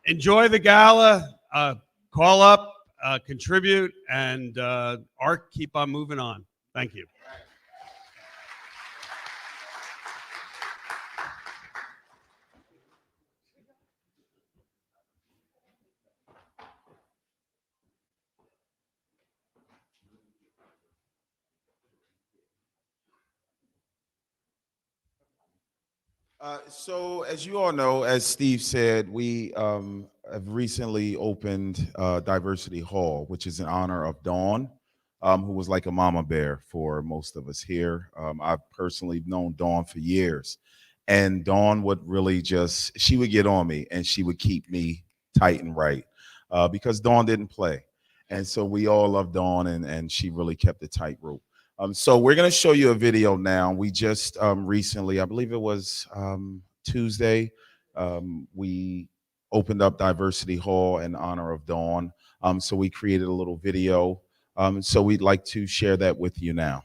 enjoy the gala, call up, contribute, and ARC keep on moving on. Thank you. So as you all know, as Steve said, we have recently opened Diversity Hall, which is in honor of Dawn, who was like a mama bear for most of us here. I've personally known Dawn for years, and Dawn would really she would get on me and she would keep me tight and right because Dawn didn't play. And so we all love Dawn, and she really kept the tightrope. So we're going to show you a video now. We just recently, I believe it was Tuesday, we opened up Diversity Hall in honor of Dawn. So we created a little video. So we'd like to share that with you now.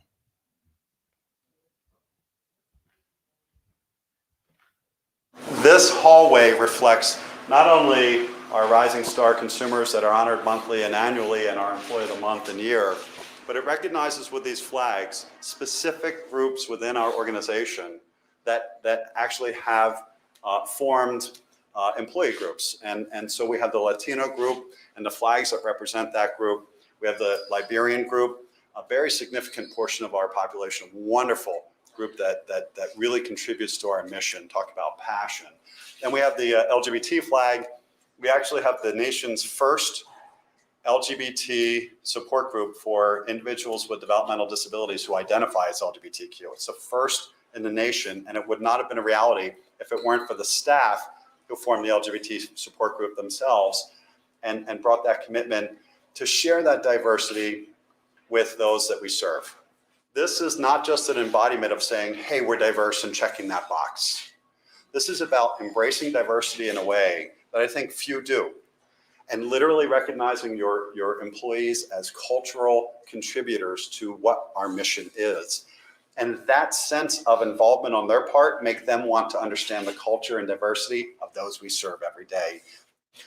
This hallway reflects not only our Rising Star consumers that are honored monthly and annually and our Employee of the Month and Year, but it recognizes with these flags specific groups within our organization that actually have formed employee groups. And so we have the Latino group and the flags that represent that group. We have the Liberian group, a very significant portion of our population, wonderful group that really contributes to our mission, talk about passion. And we have the LGBT flag. We actually have the nation's first LGBT support group for individuals with developmental disabilities who identify as LGBTQ. It's the first in the nation, and it would not have been a reality if it weren't for the staff who formed the LGBT support group themselves and brought that commitment to share that diversity with those that we serve. This is not just an embodiment of saying, hey, we're diverse and checking that box. This is about embracing diversity in a way that I think few do, and literally recognizing your employees as cultural contributors to what our mission is. And that sense of involvement on their part make them want to understand the culture and diversity of those we serve every day.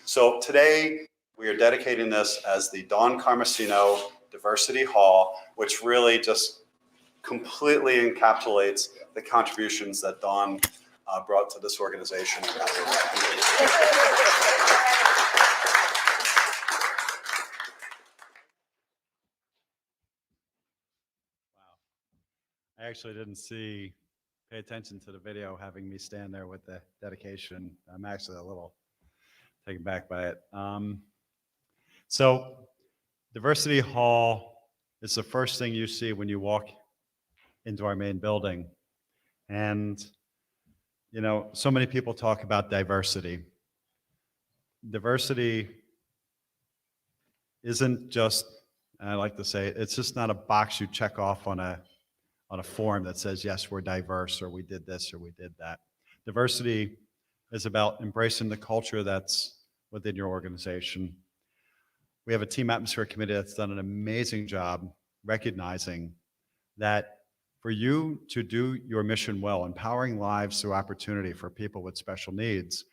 So today, we are dedicating this as the Dawn Carmesino Diversity Hall, which really just completely encapsulates the contributions that Dawn brought to this organization. I actually didn't pay attention to the video having me stand there with the dedication. I'm actually a little taken back by it. So Diversity Hall is the first thing you see when you walk into our main building. And, you know, so many people talk about diversity. Diversity isn't just, and I like to say, it's just not a box you check off on a form that says, yes, we're diverse, or we did this, or we did that. Diversity is about embracing the culture that's within your organization. We have a team atmosphere committee that's done an amazing job recognizing that for you to do your mission well, empowering lives through opportunity for people with special needs,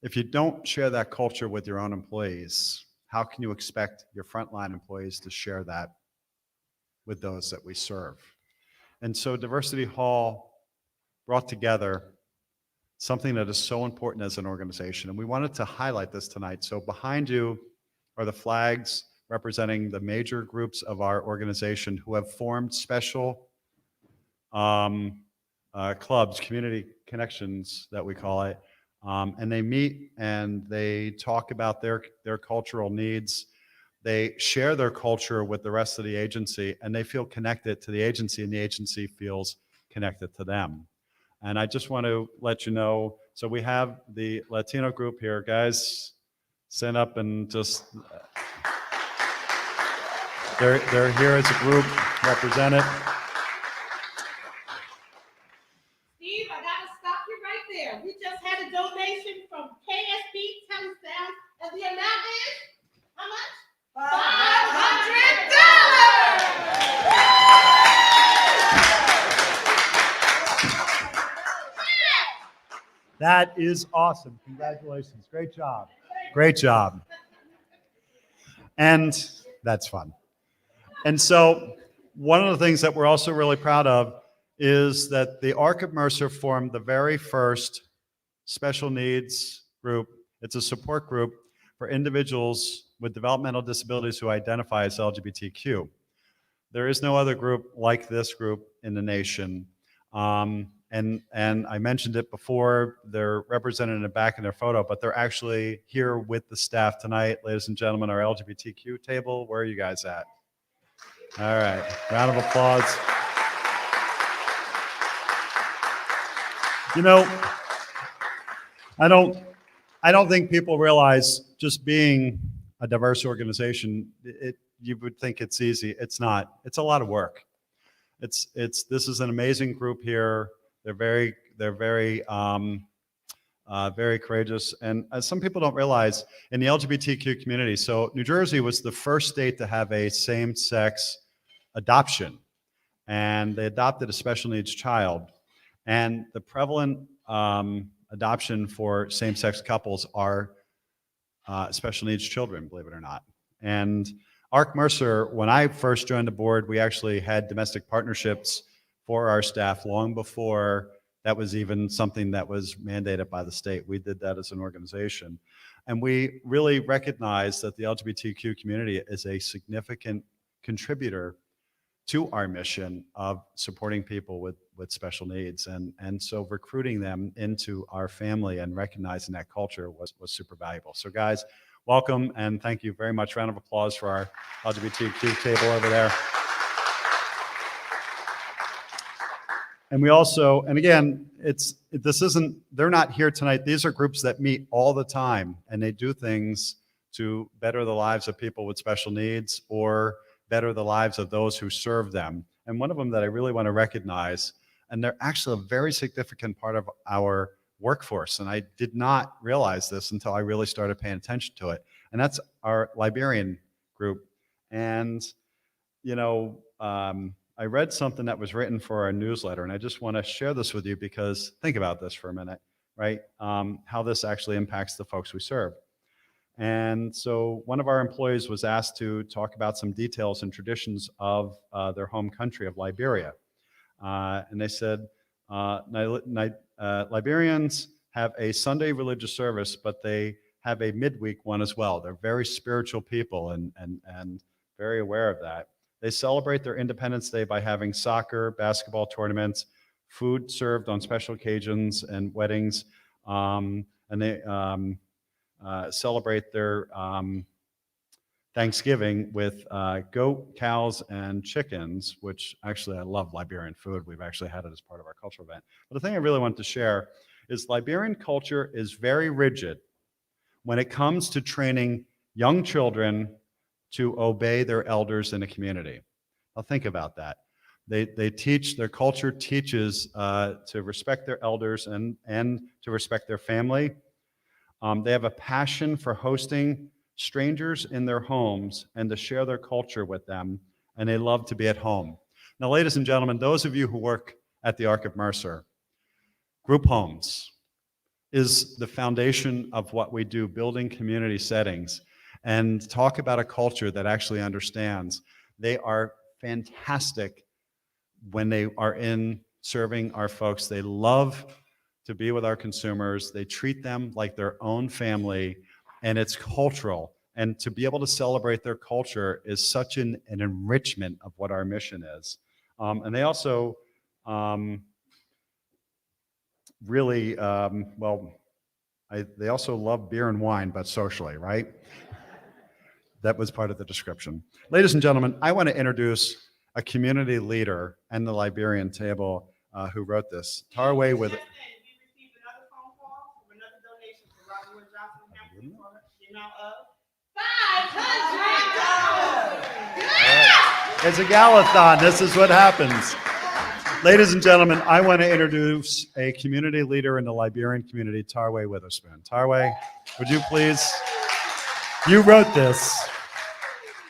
if you don't share that culture with your own employees, how can you expect your frontline employees to share that with those that we serve? And so Diversity Hall brought together something that is so important as an organization. And we wanted to highlight this tonight. So behind you are the flags representing the major groups of our organization who have formed special clubs, community connections that we call it. And they meet and they talk about their cultural needs. They share their culture with the rest of the agency, and they feel connected to the agency, and the agency feels connected to them. And I just want to let you know, so we have the Latino group here. Guys, stand up and just, they're here as a group represented. Steve, I gotta stop you right there. We just had a donation from KSB Touchdown, and the amount is how much? $500. That is awesome. Congratulations. Great job. Great job. And that's fun. And so one of the things that we're also really proud of is that the Arc Mercer formed the very first special needs group. It's a support group for individuals with developmental disabilities who identify as LGBTQ. There is no other group like this group in the nation. and I mentioned it before, they're represented in the back in their photo, but they're actually here with the staff tonight. Ladies and gentlemen, our LGBTQ table, where are you guys at? All right, round of applause. You know, I don't think people realize just being a diverse organization, you would think it's easy. It's not. It's a lot of work. This is an amazing group here. They're very very courageous. And as some people don't realize, in the LGBTQ community, so New Jersey was the first state to have a same-sex adoption, and they adopted a special needs child. And the prevalent adoption for same-sex couples are special needs children, believe it or not. And Arc Mercer, when I first joined the board, we actually had domestic partnerships for our staff long before that was even something that was mandated by the state. We did that as an organization. And we really recognize that the LGBTQ community is a significant contributor to our mission of supporting people with special needs. And so recruiting them into our family and recognizing that culture was super valuable. So guys, welcome and thank you very much. Round of applause for our LGBTQ table over there. And we also, and again, they're not here tonight. These are groups that meet all the time and they do things to better the lives of people with special needs or better the lives of those who serve them. And one of them that I really want to recognize, and they're actually a very significant part of our workforce, and I did not realize this until I really started paying attention to it, and that's our Liberian group. And, you know, I read something that was written for our newsletter, and I just want to share this with you because think about this for a minute, right? How this actually impacts the folks we serve. And so one of our employees was asked to talk about some details and traditions of their home country of Liberia. And they said, Liberians have a Sunday religious service, but they have a midweek one as well. They're very spiritual people and very aware of that. They celebrate their Independence Day by having soccer, basketball tournaments, food served on special occasions and weddings, and they celebrate their Thanksgiving with goat, cows, and chickens, which actually I love Liberian food. We've actually had it as part of our cultural event. But the thing I really want to share is Liberian culture is very rigid when it comes to training young children to obey their elders in the community. Now think about that. Their culture teaches to respect their elders and to respect their family. They have a passion for hosting strangers in their homes and to share their culture with them, and they love to be at home. Now, ladies and gentlemen, those of you who work at the Arc Mercer, group homes is the foundation of what we do, building community settings, and talk about a culture that actually understands. They are fantastic when they are in serving our folks. They love to be with our consumers. They treat them like their own family, and it's cultural. And to be able to celebrate their culture is such an enrichment of what our mission is. And they also really, they also love beer and wine, but socially, right? That was part of the description. Ladies and gentlemen, I want to introduce a community leader and the Liberian table who wrote this. Tarway with It's a Galathon. This is what happens. Ladies and gentlemen, I want to introduce a community leader in the Liberian community, Tarway Witherspoon. Tarway, would you please? You wrote this.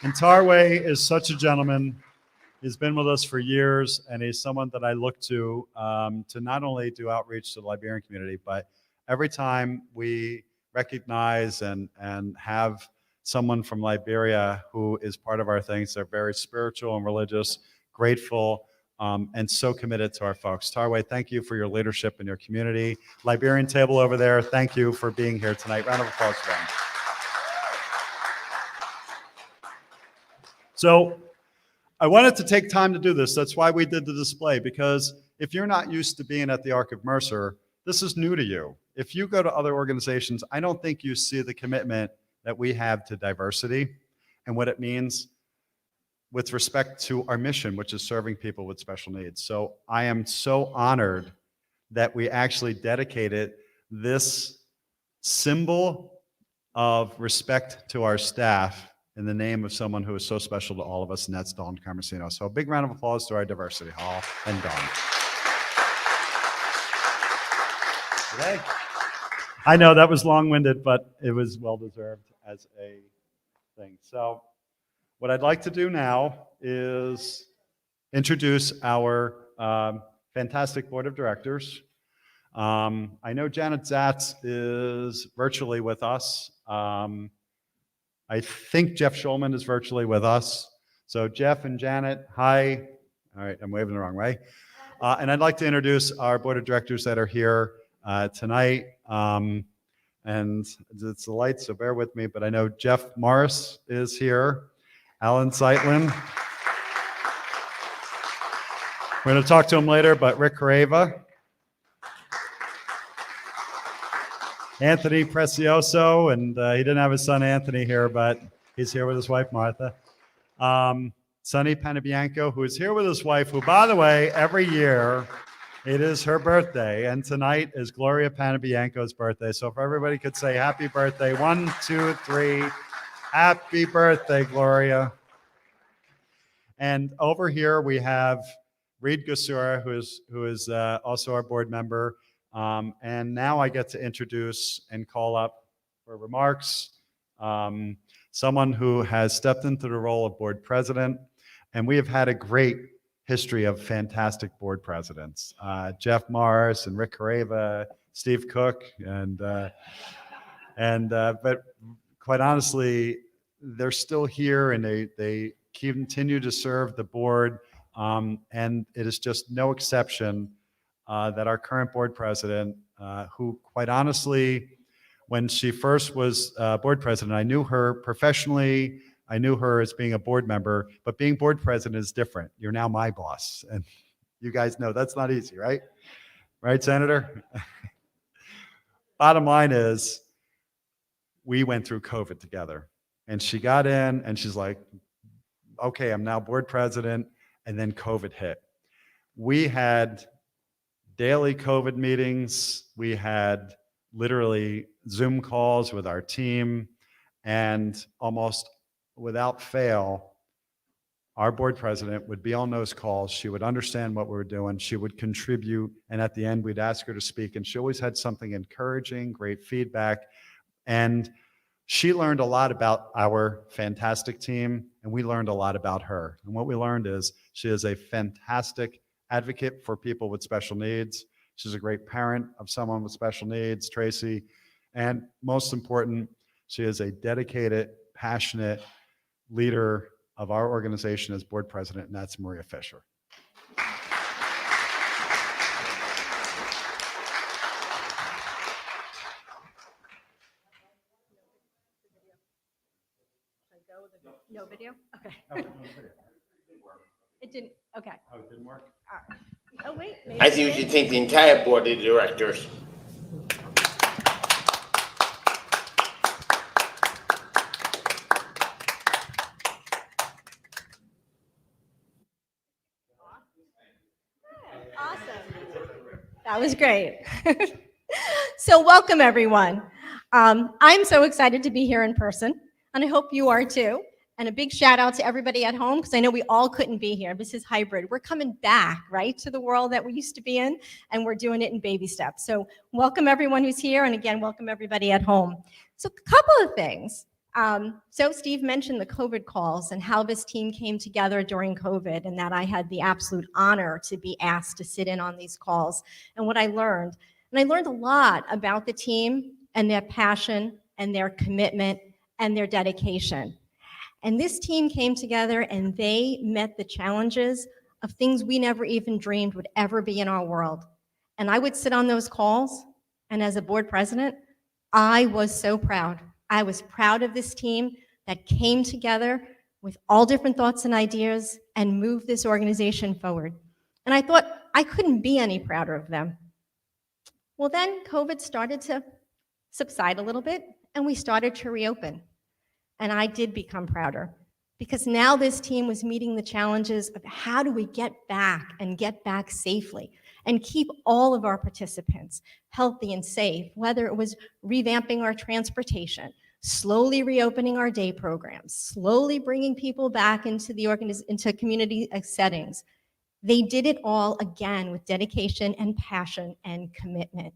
And Tarway is such a gentleman. He's been with us for years, and he's someone that I look to not only do outreach to the Liberian community, but every time we recognize and have someone from Liberia who is part of our things, they're very spiritual and religious, grateful, and so committed to our folks. Tarway, thank you for your leadership in your community. Liberian table over there, thank you for being here tonight. Round of applause for them. So I wanted to take time to do this. That's why we did the display, because if you're not used to being at the Arc of Mercer, this is new to you. If you go to other organizations, I don't think you see the commitment that we have to diversity and what it means with respect to our mission, which is serving people with special needs. So I am so honored that we actually dedicated this symbol of respect to our staff in the name of someone who is so special to all of us, and that's Dawn Carmesino. So a big round of applause to our diversity hall and Dawn. Today. I know that was long-winded, but it was well-deserved as a thing. So what I'd like to do now is introduce our fantastic board of directors. I know Janet Zatz is virtually with us. I think Jeff Schulman is virtually with us. So Jeff and Janet, hi. All right, I'm waving the wrong way. And I'd like to introduce our board of directors that are here tonight. And it's the lights, so bear with me, but I know Jeff Morris is here, Alan Zeitlin. We're going to talk to him later, but Rick Careva, Anthony Precioso, and he didn't have his son Anthony here, but he's here with his wife Martha. Sonny Panabianco, who is here with his wife, who, by the way, every year it is her birthday, and tonight is Gloria Panabianco's birthday. So if everybody could say happy birthday, 1, 2, 3, happy birthday, Gloria. And over here we have Reed Gusura, who is also our board member. And now I get to introduce and call up for remarks someone who has stepped into the role of board president. And we have had a great history of fantastic board presidents. Jeff Morris and Rick Careva, Steve Cook, but quite honestly, they're still here and they continue to serve the board. And it is just no exception that our current board president, who quite honestly, when she first was board president, I knew her professionally, I knew her as being a board member, but being board president is different. You're now my boss. And you guys know that's not easy, right? Right, Senator? Bottom line is, we went through COVID together. And she got in and she's like, okay, I'm now board president. And then COVID hit. We had daily COVID meetings. We had literally Zoom calls with our team. And almost without fail, our board president would be on those calls. She would understand what we were doing. She would contribute. And at the end, we'd ask her to speak. And she always had something encouraging, great feedback. And she learned a lot about our fantastic team, and we learned a lot about her. And what we learned is she is a fantastic advocate for people with special needs. She's a great parent of someone with special needs, Tracy. And most important, she is a dedicated, passionate leader of our organization as board president, and that's Maria Fisher. No video? Okay. It didn't, okay. Oh, it didn't work? All right. Oh, wait. maybe I it think we did. should thank the entire board of directors. Awesome. That was great. So welcome, everyone. I'm so excited to be here in person, and I hope you are too. And a big shout out to everybody at home, because I know we all couldn't be here. This is hybrid. We're coming back, right, to the world that we used to be in, and we're doing it in baby steps. So welcome everyone who's here, and again, welcome everybody at home. So a couple of things. So Steve mentioned the COVID calls and how this team came together during COVID, and that I had the absolute honor to be asked to sit in on these calls, and what I learned. And I learned a lot about the team and their passion and their commitment and their dedication. And this team came together and they met the challenges of things we never even dreamed would ever be in our world. And I would sit on those calls, and as a board president, I was so proud. I was proud of this team that came together with all different thoughts and ideas and moved this organization forward. And I thought I couldn't be any prouder of them. Well, then COVID started to subside a little bit, and we started to reopen. And I did become prouder because now this team was meeting the challenges of how do we get back and get back safely and keep all of our participants healthy and safe, whether it was revamping our transportation, slowly reopening our day programs, slowly bringing people back into into community settings. They did it all again with dedication and passion and commitment.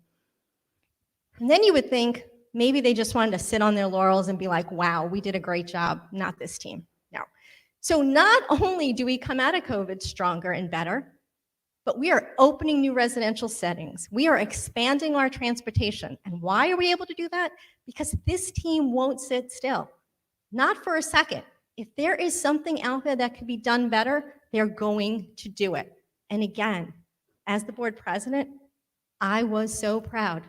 And then you would think maybe they just wanted to sit on their laurels and be like, wow, we did a great job. Not this team. No. So not only do we come out of COVID stronger and better, but we are opening new residential settings. We are expanding our transportation. And why are we able to do that? Because this team won't sit still. Not for a second. If there is something out there that could be done better, they're going to do it. And again, as the board president, I was so proud.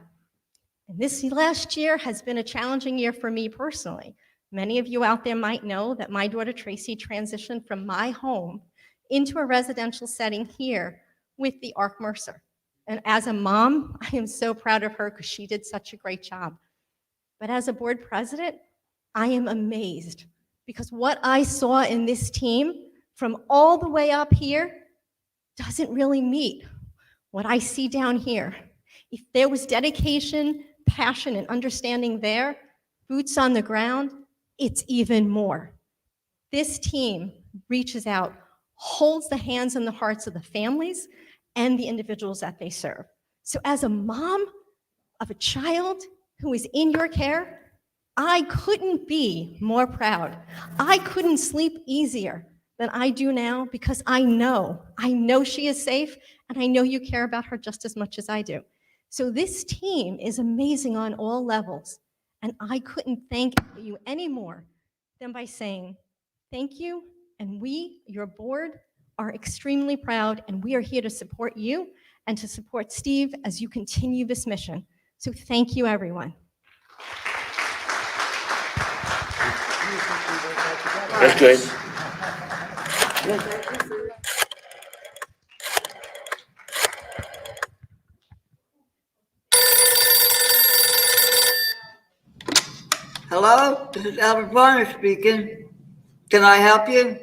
And this last year has been a challenging year for me personally. Many of you out there might know that my daughter Tracy transitioned from my home into a residential setting here with the Arc Mercer. And as a mom, I am so proud of her because she did such a great job. But as a board president, I am amazed because what I saw in this team from all the way up here doesn't really meet what I see down here. If there was dedication, passion, and understanding there, boots on the ground, it's even more. This team reaches out, holds the hands and the hearts of the families and the individuals that they serve. So as a mom of a child who is in your care, I couldn't be more proud. I couldn't sleep easier than I do now because I know she is safe, and I know you care about her just as much as I do. So this team is amazing on all levels, and I couldn't thank you any more than by saying thank you, and we, your board, are extremely proud, and we are here to support you and to support Steve as you continue this mission. So thank you, everyone. That's good. Hello, this is Albert Varner speaking. Can I help you?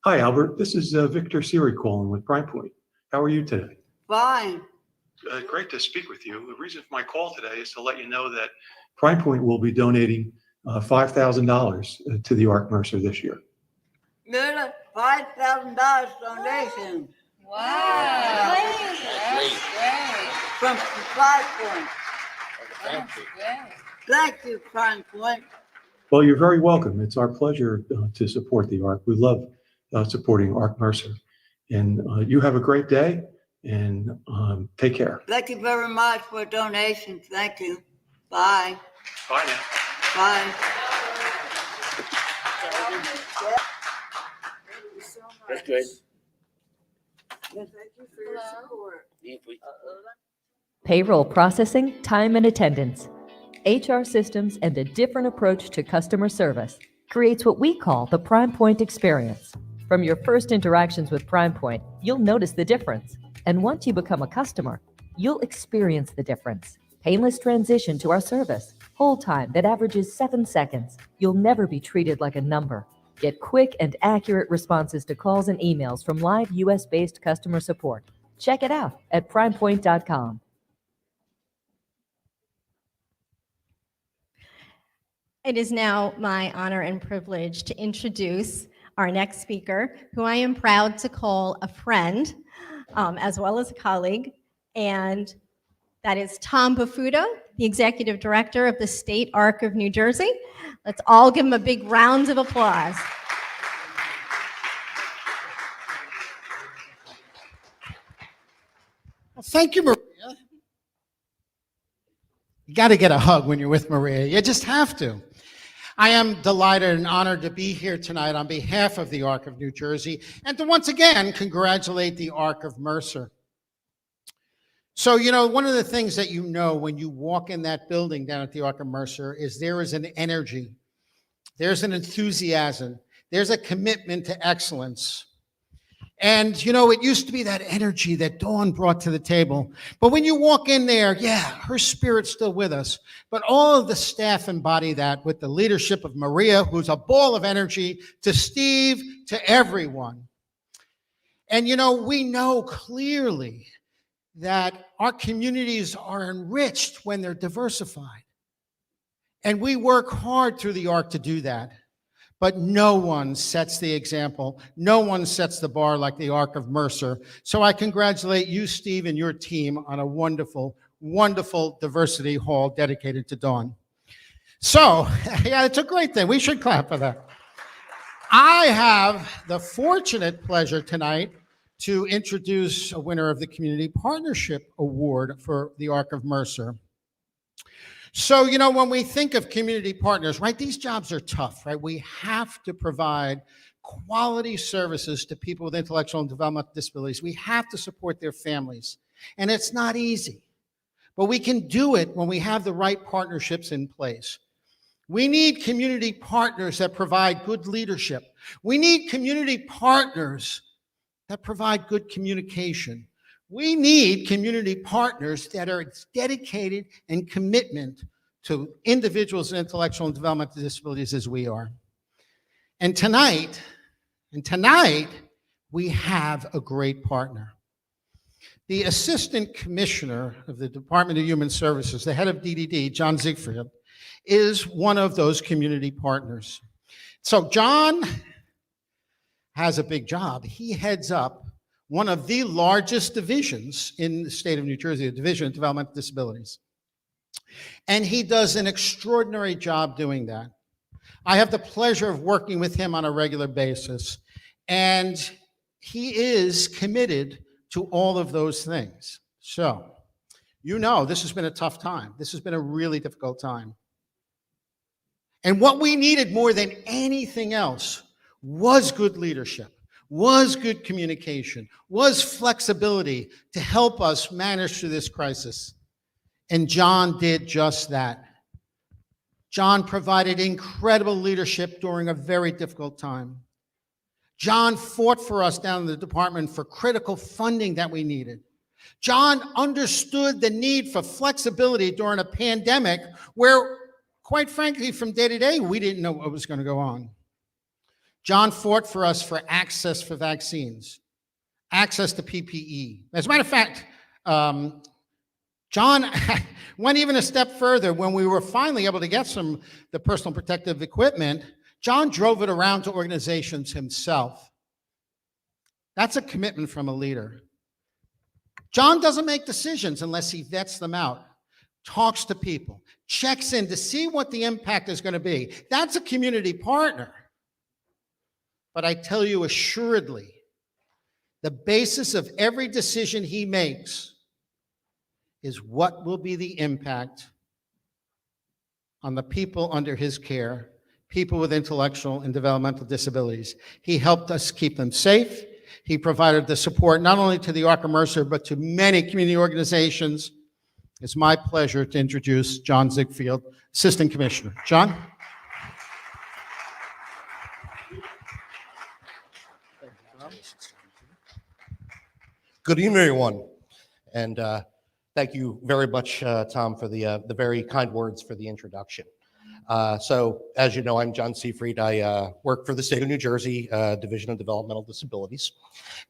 Hi, Albert. This is Victor Siri calling with Prime Point. How are you today? Fine. Great to speak with you. The reason for my call today is to let you know that Prime Point will be donating $5,000 to the Arc Mercer this year. There's a $5,000 donation. Wow. Great. From Prime Point. Thank you, Prime Point. Well, you're very welcome. It's our pleasure to support the Arc. We love supporting Arc Mercer. And you have a great day, and take care. Thank you very much for a donation. Thank you. Bye. Bye now. Bye. That's good. Thank you for your support. Payroll processing, time and attendance, HR systems, and a different approach to customer service creates what we call the Prime Point experience. From your first interactions with Prime Point, you'll notice the difference. And once you become a customer, you'll experience the difference. Painless transition to our service, hold time that averages 7 seconds. You'll never be treated like a number. Get quick and accurate responses to calls and emails from live US-based customer support. Check it out at primepoint.com. It is now my honor and privilege to introduce our next speaker, who I am proud to call a friend, as well as a colleague, and that is Tom Bafuto, the Executive Director of the State Arc of New Jersey. Let's all give him a big round of applause. Well, thank you, Maria. You got to get a hug when you're with Maria. You just have to. I am delighted and honored to be here tonight on behalf of the Arc of New Jersey and to once again congratulate the Arc of Mercer. So, you know, one of the things that you know when you walk in that building down at the Arc of Mercer is there is an energy, there's an enthusiasm, there's a commitment to excellence. And, you know, it used to be that energy that Dawn brought to the table. But when you walk in there, yeah, her spirit's still with us. But all of the staff embody that with the leadership of Maria, who's a ball of energy, to Steve, to everyone. And, you know, we know clearly that our communities are enriched when they're diversified. And we work hard through the ARC to do that. But no one sets the example. No one sets the bar like the Arc of Mercer. So I congratulate you, Steve, and your team on a wonderful, wonderful diversity hall dedicated to Dawn. So, yeah, it's a great thing. We should clap for that. I have the fortunate pleasure tonight to introduce a winner of the Community Partnership Award for the Arc of Mercer. So, you know, when we think of community partners, right, these jobs are tough, right? We have to provide quality services to people with intellectual and developmental disabilities. We have to support their families. And it's not easy, but we can do it when we have the right partnerships in place. We need community partners that provide good leadership. We need community partners that provide good communication. We need community partners that are dedicated and commitment to individuals with intellectual and developmental disabilities as we are. And tonight, we have a great partner. The Assistant Commissioner of the Department of Human Services, the head of DDD, John Ziegfeld, is one of those community partners. So John has a big job. He heads up one of the largest divisions in the state of New Jersey, the Division of Developmental Disabilities. And he does an extraordinary job doing that. I have the pleasure of working with him on a regular basis, and he is committed to all of those things. So, you know, this has been a tough time. This has been a really difficult time. And what we needed more than anything else was good leadership, was good communication, was flexibility to help us manage through this crisis. And John did just that. John provided incredible leadership during a very difficult time. John fought for us down in the department for critical funding that we needed. John understood the need for flexibility during a pandemic where, quite frankly, from day to day, we didn't know what was going to go on. John fought for us for access for vaccines, access to PPE. As a matter of fact, John went even a step further. When we were finally able to get the personal protective equipment, John drove it around to organizations himself. That's a commitment from a leader. John doesn't make decisions unless he vets them out, talks to people, checks in to see what the impact is going to be. That's a community partner. But I tell you assuredly, the basis of every decision he makes is what will be the impact on the people under his care, people with intellectual and developmental disabilities. He helped us keep them safe. He provided the support not only to the Arc Mercer, but to many community organizations. It's my pleasure to introduce John Ziegfeld, Assistant Commissioner. John? Good evening, everyone. And thank you very much, Tom, for the very kind words for the introduction. So, as you know, I'm John Seafried. I work for the state of New Jersey Division of Developmental Disabilities.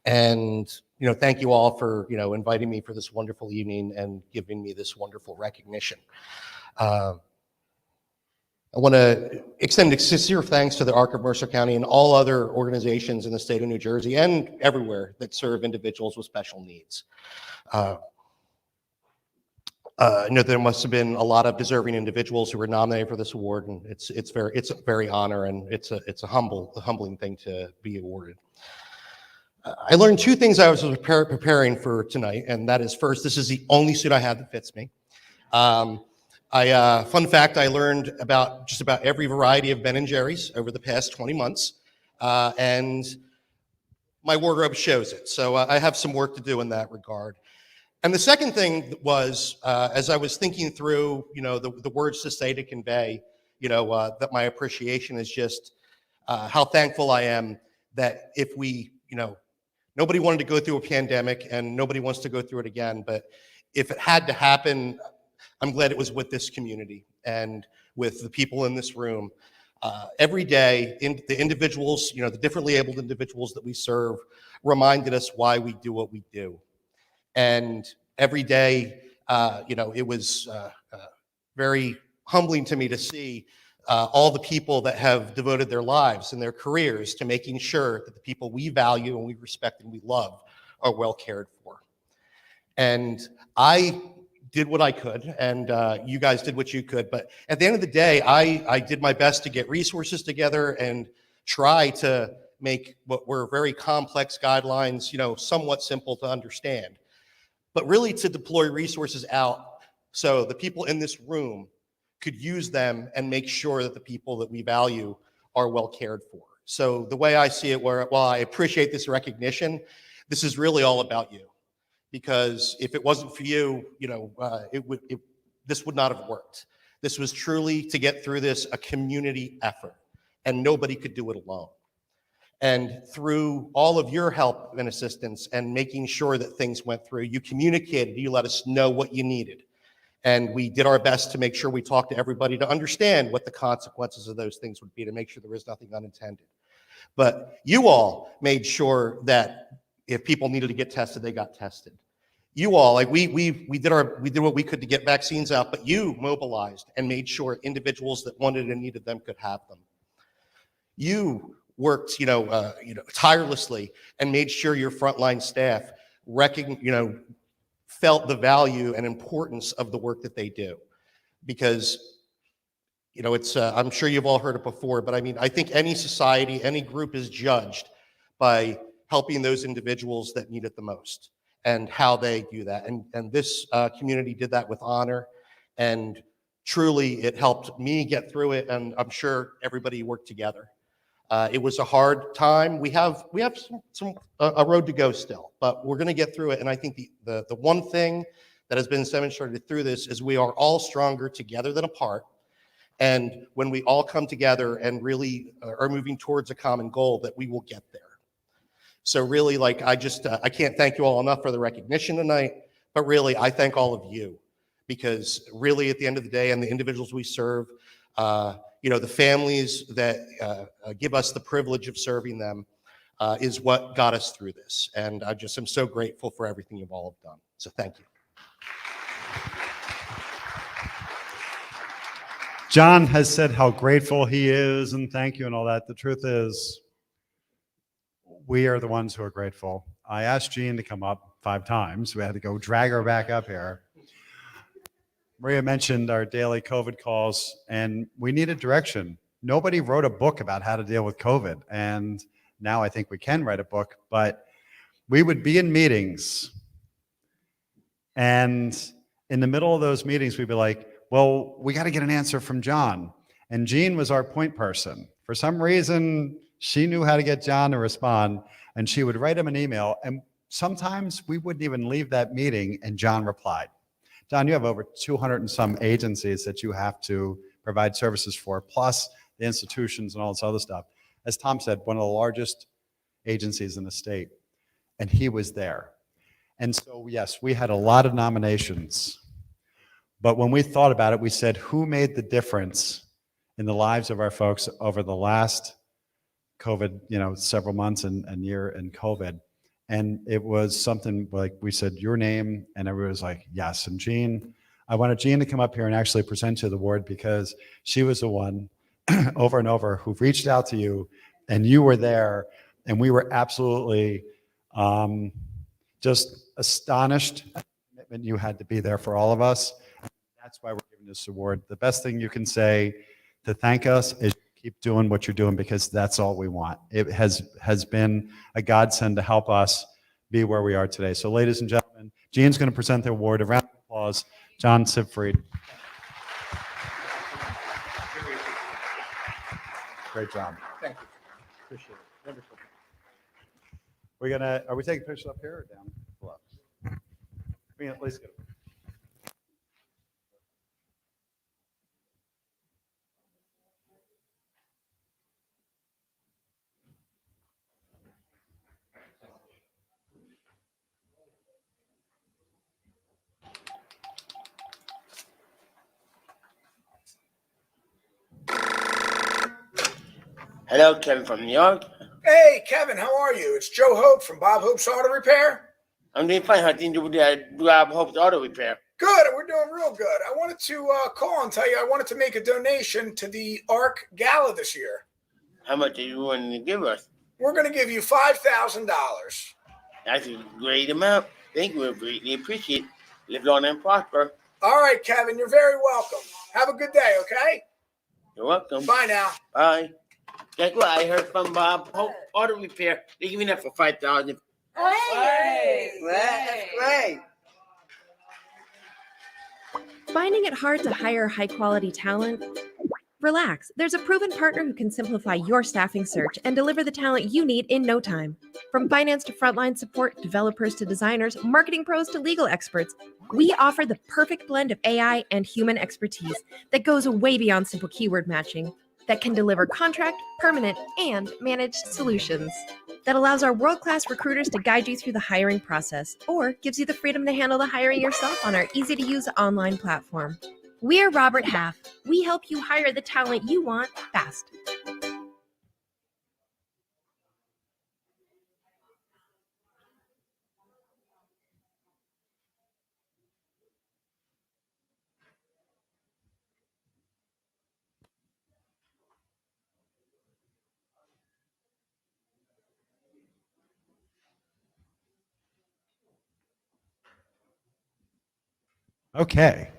And, you know, thank you all for, you know, inviting me for this wonderful evening and giving me this wonderful recognition. I want to extend sincere thanks to the Arc of Mercer County and all other organizations in the state of New Jersey and everywhere that serve individuals with special needs. I know there must have been a lot of deserving individuals who were nominated for this award, and it's a very honor, and it's a humbling thing to be awarded. I learned two things I was preparing for tonight, and that is, first, this is the only suit I have that fits me. Fun fact, I learned about just about every variety of Ben & Jerry's over the past 20 months, and my wardrobe shows it. So I have some work to do in that regard. And the second thing was, as I was thinking through, you know, the words to say to convey, you know, that my appreciation is just how thankful I am that if we, you know, Nobody wanted to go through a pandemic, and nobody wants to go through it again. But if it had to happen, I'm glad it was with this community and with the people in this room. Every day, the individuals, the differently abled individuals that we serve, reminded us why we do what we do. And every day, it was very humbling to me to see all the people that have devoted their lives and their careers to making sure that the people we value and we respect and we love are well cared for. And I did what I could, and you guys did what you could. But at the end of the day, I did my best to get resources together and try to make what were very complex guidelines, somewhat simple to understand. But really to deploy resources out so the people in this room could use them and make sure that the people that we value are well cared for. So the way I see it, while I appreciate this recognition, this is really all about you. Because if it wasn't for you, this would not have worked. This was truly, to get through this, a community effort, and nobody could do it alone. And through all of your help and assistance and making sure that things went through, you communicated, you let us know what you needed. And we did our best to make sure we talked to everybody to understand what the consequences of those things would be, to make sure there was nothing unintended. But you all made sure that if people needed to get tested, they got tested. You all, we did what we could to get vaccines out, but you mobilized and made sure individuals that wanted and needed them could have them. You worked, tirelessly and made sure your frontline staff felt the value and importance of the work that they do. Because, it's, I'm sure you've all heard it before, but I think any society, any group is judged by helping those individuals that need it the most and how they do that. And this community did that with honor, and truly it helped me get through it, and I'm sure everybody worked together. It was a hard time. We have a road to go still, but we're going to get through it. And I think the one thing that has been demonstrated through this is we are all stronger together than apart. And when we all come together and really are moving towards a common goal, that we will get there. So really, I can't thank you all enough for the recognition tonight, but really I thank all of you, because really at the end of the day, and the individuals we serve, the families that give us the privilege of serving them is what got us through this. And I just am so grateful for everything you've all done. So thank you. John has said how grateful he is and thank you and all that. The truth is, we are the ones who are grateful. I asked Jean to come up 5 times. We had to go drag her back up here. Maria mentioned our daily COVID calls, and we needed direction. Nobody wrote a book about how to deal with COVID, and now I think we can write a book, but we would be in meetings, and in the middle of those meetings, we'd be like, well, we got to get an answer from John. And Jean was our point person. For some reason, she knew how to get John to respond, and she would write him an email, and sometimes we wouldn't even leave that meeting, and John replied. John, you have over 200 and some agencies that you have to provide services for, plus the institutions and all this other stuff. As Tom said, one of the largest agencies in the state, and he was there. And so, yes, we had a lot of nominations, but when we thought about it, we said, who made the difference in the lives of our folks over the last COVID, several months and year in COVID? And it was something like we said, your name, and everybody was like, yes. And Jean, I wanted Jean to come up here and actually present you the award, because she was the one over and over who reached out to you, and you were there, and we were absolutely just astonished at the commitment you had to be there for all of us. That's why we're giving this award. The best thing you can say to thank us is keep doing what you're doing, because that's all we want. It has been a godsend to help us be where we are today. So ladies and gentlemen, Jean's going to present the award. A round of applause, John Siegfried. Great job. Thank you. Appreciate it. Wonderful. Are we taking pictures up here or down below? We can at least get Hello, Kevin from New York. Hey, Kevin, how are you? It's Joe Hope from Bob Hope's Auto Repair. I'm doing fine. How do you do Bob Hope's Auto Repair? Good, we're doing real good. I wanted to call and tell you I wanted to make a donation to the Arc Gala this year. How much are you willing to give us? We're going to give you $5,000. That's a great amount. Thank you. We greatly appreciate it. Live long and prosper. All right, Kevin, you're very welcome. Have a good day, okay? You're welcome. Bye now. Bye. Guess what? I heard from Bob Hope Auto Repair. They give me that for $5,000. Hey! That's great. Finding it hard to hire high-quality talent? Relax, there's a proven partner who can simplify your staffing search and deliver the talent you need in no time. From finance to frontline support, developers to designers, marketing pros to legal experts, we offer the perfect blend of AI and human expertise that goes way beyond simple keyword matching, that can deliver contract, permanent, and managed solutions. That allows our world-class recruiters to guide you through the hiring process, or gives you the freedom to handle the hiring yourself on our easy-to-use online platform. We're Robert Half. We help you hire the talent you want fast. Okay.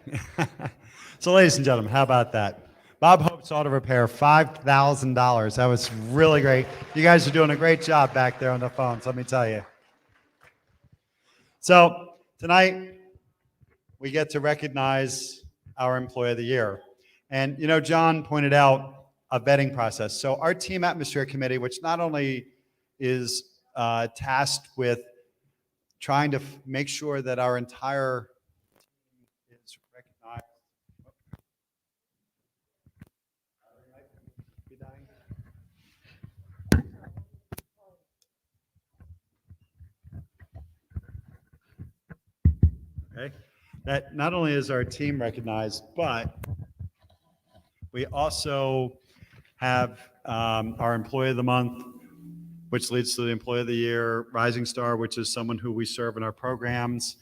So, ladies and gentlemen, how about that? Bob Hope's Auto Repair, $5,000. That was really great. You guys are doing a great job back there on the phones, let me tell you. So, tonight, we get to recognize our Employee of the Year. And, you know, John pointed out a vetting process. So, our Team Atmosphere Committee, which not only is tasked with trying to make sure that our entire team is recognized. Okay. That not only is our team recognized, but we also have our Employee of the Month, which leads to the Employee of the Year, Rising Star, which is someone who we serve in our programs.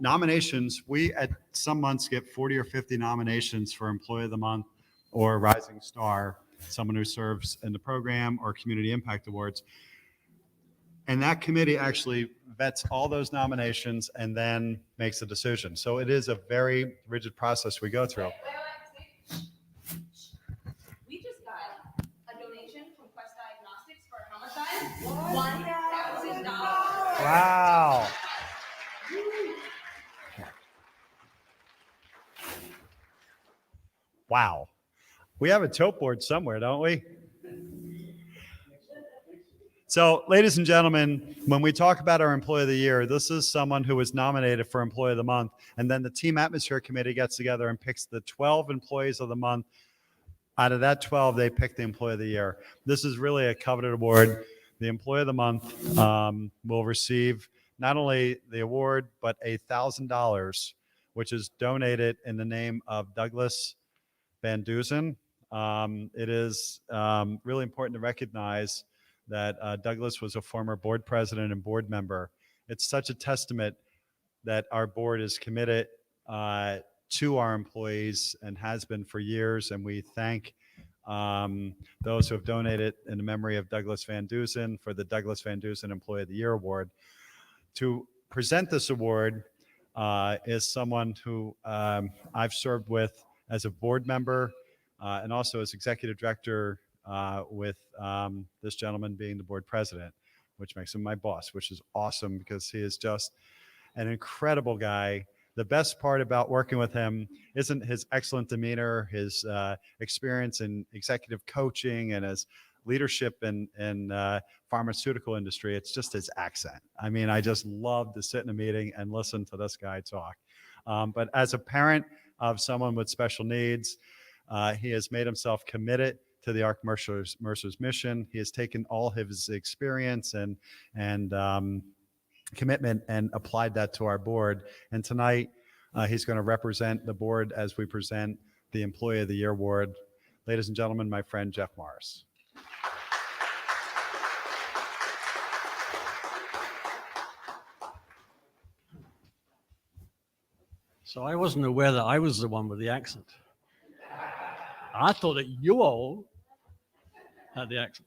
Nominations, we at some months get 40 or 50 nominations for Employee of the Month or Rising Star, someone who serves in the program or Community Impact Awards. And that committee actually vets all those nominations and then makes a decision. So it is a very rigid process we go through. We just got a donation from Quest Diagnostics for homicide. $1,000. Wow. Wow. We have a tote board somewhere, don't we? So, ladies and gentlemen, when we talk about our Employee of the Year, this is someone who was nominated for Employee of the Month, and then the Team Atmosphere Committee gets together and picks the 12 Employees of the Month. Out of that 12, they pick the Employee of the Year. This is really a coveted award. The Employee of the Month will receive not only the award, but $1,000, which is donated in the name of Douglas Van Dusen. It is really important to recognize that Douglas was a former board president and board member. It's such a testament that our board is committed to our employees and has been for years. And we thank those who have donated in the memory of Douglas Van Dusen for the Douglas Van Dusen Employee of the Year Award. To present this award is someone who I've served with as a board member and also as executive director with this gentleman being the board president, which makes him my boss, which is awesome because he is just an incredible guy. The best part about working with him isn't his excellent demeanor, his experience in executive coaching and his leadership in pharmaceutical industry. It's just his accent. I mean, I just love to sit in a meeting and listen to this guy talk. But as a parent of someone with special needs, he has made himself committed to the Arc Mercer's mission. He has taken all his experience and commitment and applied that to our board. And tonight, he's going to represent the board as we present the Employee of the Year Award. Ladies and gentlemen, my friend Jeff Morris. So I wasn't aware that I was the one with the accent. I thought that you all had the accent.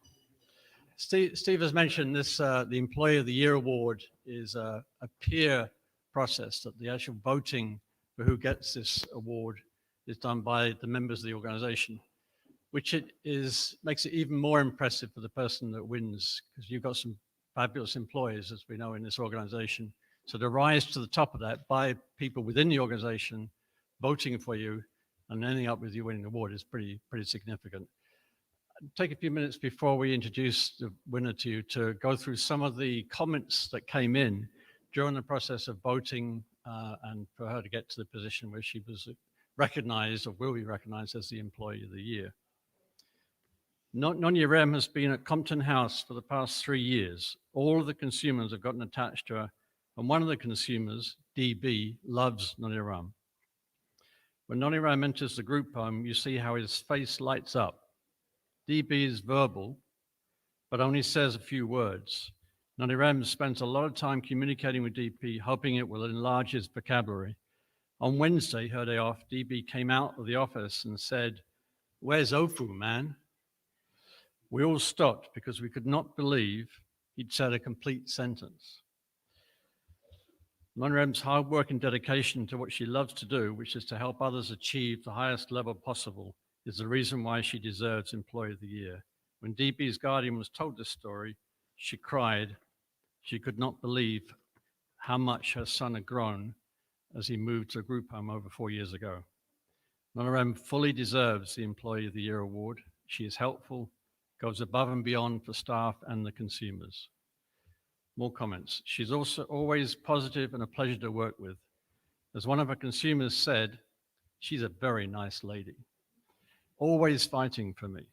Steve has mentioned this, the Employee of the Year award is a peer process, that the actual voting for who gets this award is done by the members of the organization, which makes it even more impressive for the person that wins, because you've got some fabulous employees, as we know, in this organization. So to rise to the top of that by people within the organization voting for you and ending up with you winning the award is pretty significant. Take a few minutes before we introduce the winner to you to go through some of the comments that came in during the process of voting and for her to get to the position where she was recognized or will be recognized as the Employee of the Year. Nonya Rem has been at Compton House for the past 3 years. All of the consumers have gotten attached to her, and one of the consumers, DB, loves Nonya Rem. When Nonya Rem enters the group home, you see how his face lights up. DB is verbal, but only says a few words. Nonya Rem spends a lot of time communicating with DB, hoping it will enlarge his vocabulary. On Wednesday, her day off, DB came out of the office and said, "Where's Ofu, man?" We all stopped because we could not believe he'd said a complete sentence. Nonya Rem's hard work and dedication to what she loves to do, which is to help others achieve the highest level possible, is the reason why she deserves Employee of the Year. When DB's guardian was told this story, she cried. She could not believe how much her son had grown as he moved to a group home over 4 years ago. Nonya Rem fully deserves the Employee of the Year award. She is helpful, goes above and beyond for staff and the consumers. More comments. She's also always positive and a pleasure to work with. As one of her consumers said, she's a very nice lady, always fighting for me.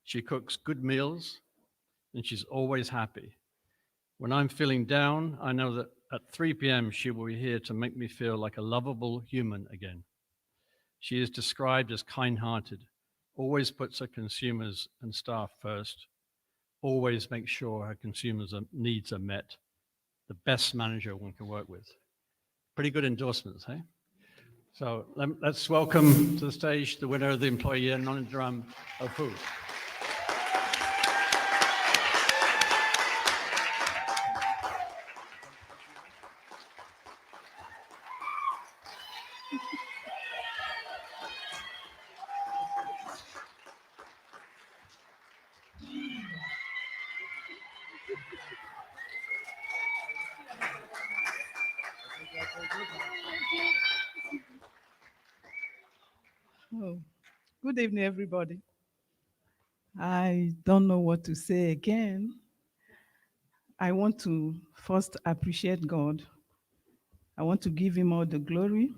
She cooks good meals and she's always happy. When I'm feeling down, I know that at 3 p.m. she will be here to make me feel like a lovable human again. She is described as kind-hearted, always puts her consumers and staff first, always makes sure her consumers' needs are met. The best manager one can work with. Pretty good endorsements, hey? So let's welcome to the stage the winner of the Employee Year, Nonya Rem Ofu. Oh, good evening, everybody. I don't know what to say again. I want to first appreciate God. I want to give him all the glory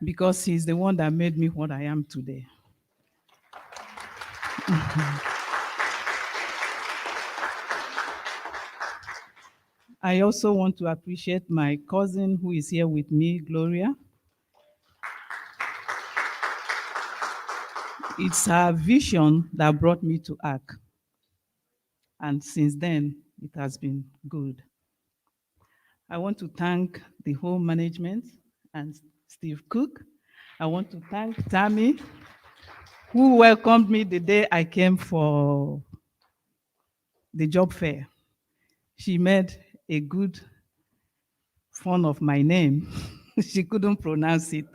because he's the one that made me what I am today. I also want to appreciate my cousin who is here with me, Gloria. It's her vision that brought me to ARC. And since then, it has been good. I want to thank the whole management and Steve Cook. I want to thank Tammy, who welcomed me the day I came for the job fair. She made a good fun of my name. She couldn't pronounce it.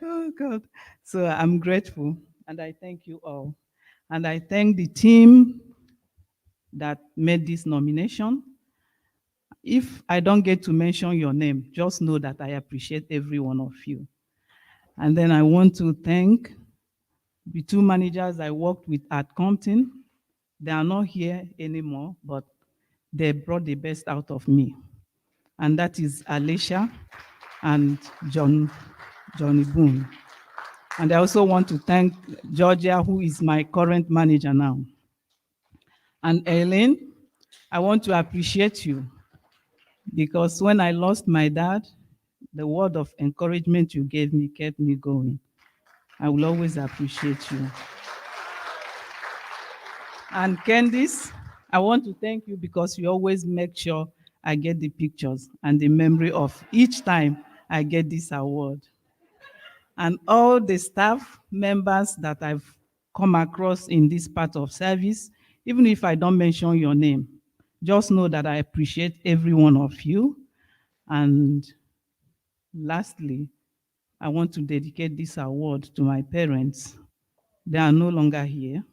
Oh, God. So I'm grateful, and I thank you all. And I thank the team that made this nomination. If I don't get to mention your name, just know that I appreciate every one of you. And then I want to thank the two managers I worked with at Compton. They are not here anymore, but they brought the best out of me. And that is Alicia and Johnny Boone. And I also want to thank Georgia, who is my current manager now. And Elaine, I want to appreciate you because when I lost my dad, the word of encouragement you gave me kept me going. I will always appreciate you. And Candice, I want to thank you because you always make sure I get the pictures and the memory of each time I get this award. And all the staff members that I've come across in this part of service, even if I don't mention your name, just know that I appreciate every one of you. And lastly, I want to dedicate this award to my parents. They are no longer here,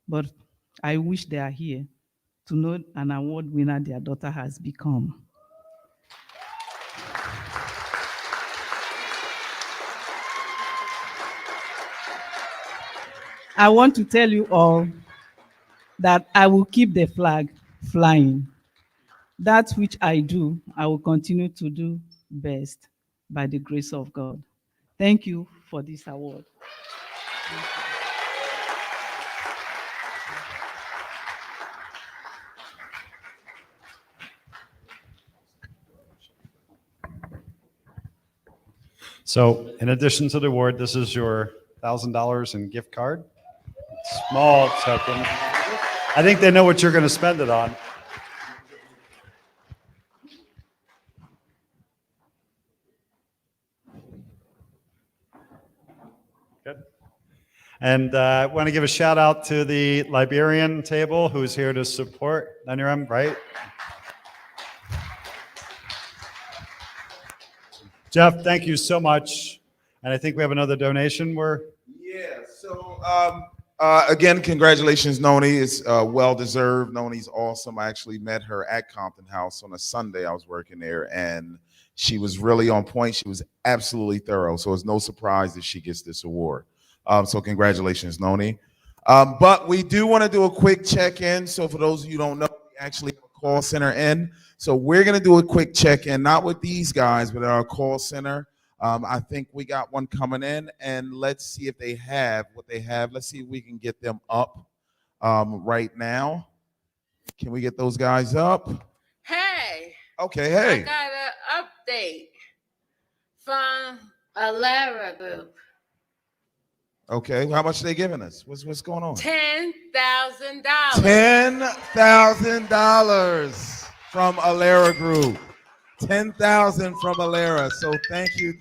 but I wish they are here to know an award winner their daughter has become. I want to tell you all that I will keep the flag flying. That which I do, I will continue to do best by the grace of God. Thank you for this award. So in addition to the award, this is your $1,000 in gift card. Small token. I think they know what you're going to spend it on. Good. And I want to give a shout out to the Liberian table who's here to support NRM, right? Jeff, thank you so much. And I think we have another donation. Yeah, so again, congratulations, Noni. It's well-deserved. Noni's awesome. I actually met her at Compton House on a Sunday. I was working there, and she was really on point. She was absolutely thorough, so it's no surprise that she gets this award. So congratulations, Noni. But we do want to do a quick check-in. So for those of you who don't know, we actually have a call center in. So we're going to do a quick check-in, not with these guys, but at our call center. I think we got one coming in, and let's see if they have what they have. Let's see if we can get them up right now. Can we get those guys up? Hey. Okay, hey. I got an update from Alara Group. Okay, how much are they giving us? What's going on? $10,000. $10,000 from Alara Group. 10,000 from Alara. So thank you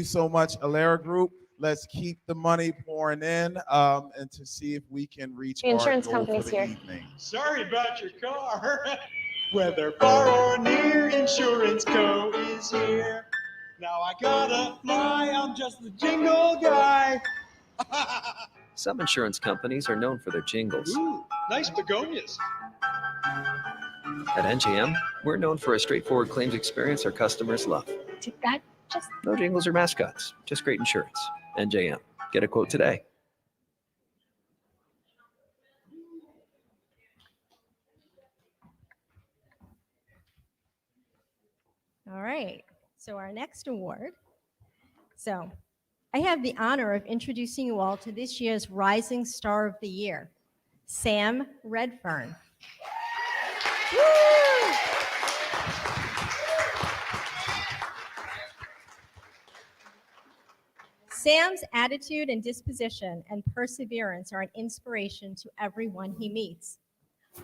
so much, Alara Group. Let's keep the money pouring in, and to see if we can reach our Insurance goal company's for the here. evening. Sorry about your car. Whether far or near, Insurance Co. is here. Now I gotta fly, I'm just the jingle guy. Some insurance companies are known for their jingles. Ooh, nice begonias. At NGM, we're known for a straightforward claims experience our customers love. Did that just... No jingles or mascots, just great insurance. NJM. Get a quote today. All right, so our next award. So I have the honor of introducing you all to this year's Rising Star of the Year, Sam Redfern. Woo! Sam's attitude and disposition and perseverance are an inspiration to everyone he meets.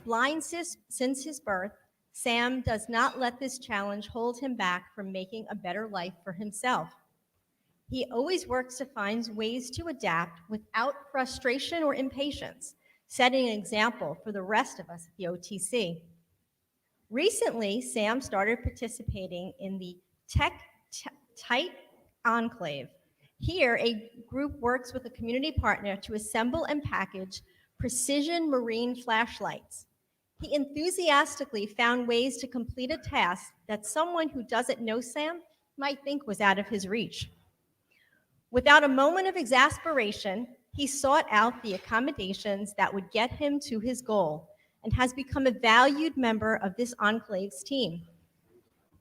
Blind since his birth, Sam does not let this challenge hold him back from making a better life for himself. He always works to find ways to adapt without frustration or impatience, setting an example for the rest of us at the OTC. Recently, Sam started participating in the Tight Enclave. Here, a group works with a community partner to assemble and package precision marine flashlights. He enthusiastically found ways to complete a task that someone who doesn't know Sam might think was out of his reach. Without a moment of exasperation, he sought out the accommodations that would get him to his goal and has become a valued member of this Enclave's team.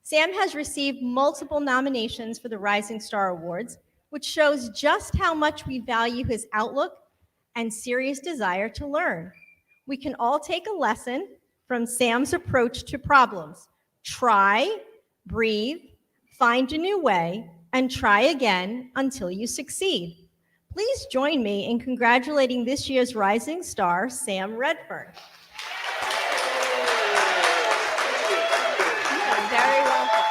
Sam has received multiple nominations for the Rising Star Awards, which shows just how much we value his outlook and serious desire to learn. We can all take a lesson from Sam's approach to problems. Try, breathe, find a new way, and try again until you succeed. Please join me in congratulating this year's Rising Star, Sam Redfern. You're very welcome.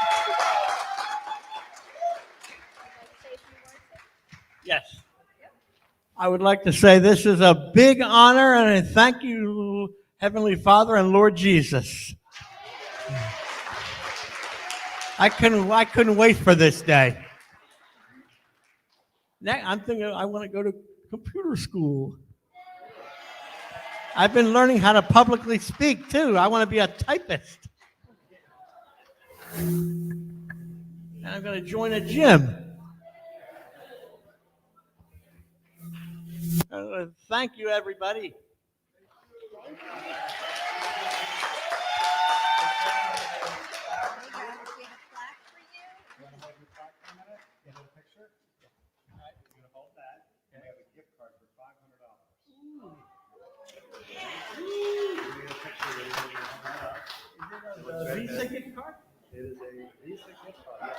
I would like to say this is a big honor, and I thank you, Heavenly Father and Lord Jesus. I couldn't wait for this day. I'm thinking I want to go to computer school. I've been learning how to publicly speak too. I want to be a typist. And I'm going to join a gym. Thank you, everybody. Visa gift card? It is a Visa gift card.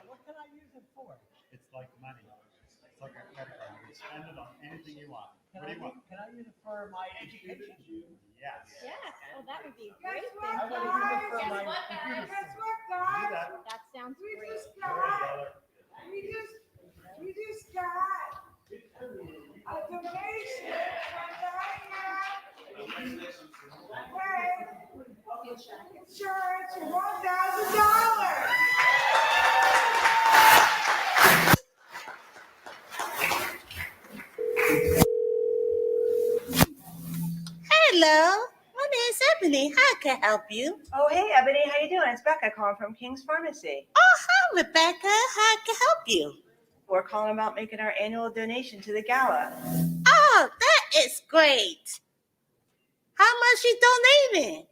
What can I use it for? It's like money. It's like a credit card. You spend it on anything you want. What do you want? Can I use it for my education? Yes. Yes, well, that would be Guess great. what, Thank you. guys? Guess what, guys? That sounds We great. just got a donation from Diana. Insurance for $1,000. Hello, my name's Ebony. How can I help you? Oh, hey, Ebony, how you doing? It's Becca calling from King's Pharmacy. Oh, hi, Rebecca. How can I help you? We're calling about making our annual donation to the Gala. Oh, that is great. How much you donating?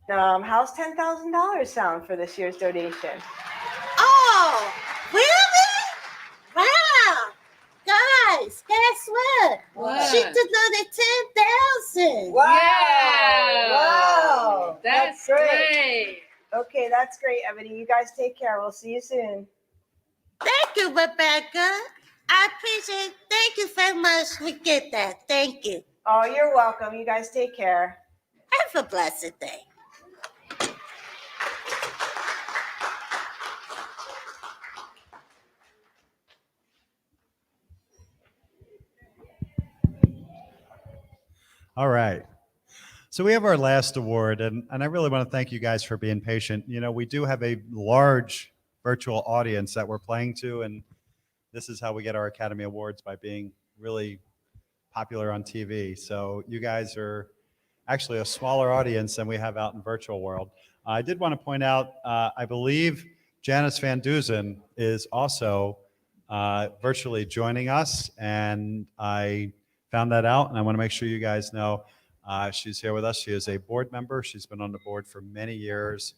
How's $10,000 sound for this year's donation? Oh, really? Wow. Guys, guess what? What? She donated 10,000. Wow! Yeah. Wow! That's great. Okay, that's great, Ebony. You guys take care. We'll see you soon. Thank you, Rebecca. I appreciate it. Thank you very much. We get that. Thank you. Oh, you're welcome. You guys take care. Have a blessed day. All right. So we have our last award, and I really want to thank you guys for being patient. You know, we do have a large virtual audience that we're playing to, and this is how we get our Academy Awards, by being really popular on TV. So you guys are actually a smaller audience than we have out in virtual world. I did want to point out, I believe Janice Van Duzen is also virtually joining us, and I found that out, and I want to make sure you guys know she's here with us. She is a board member. She's been on the board for many years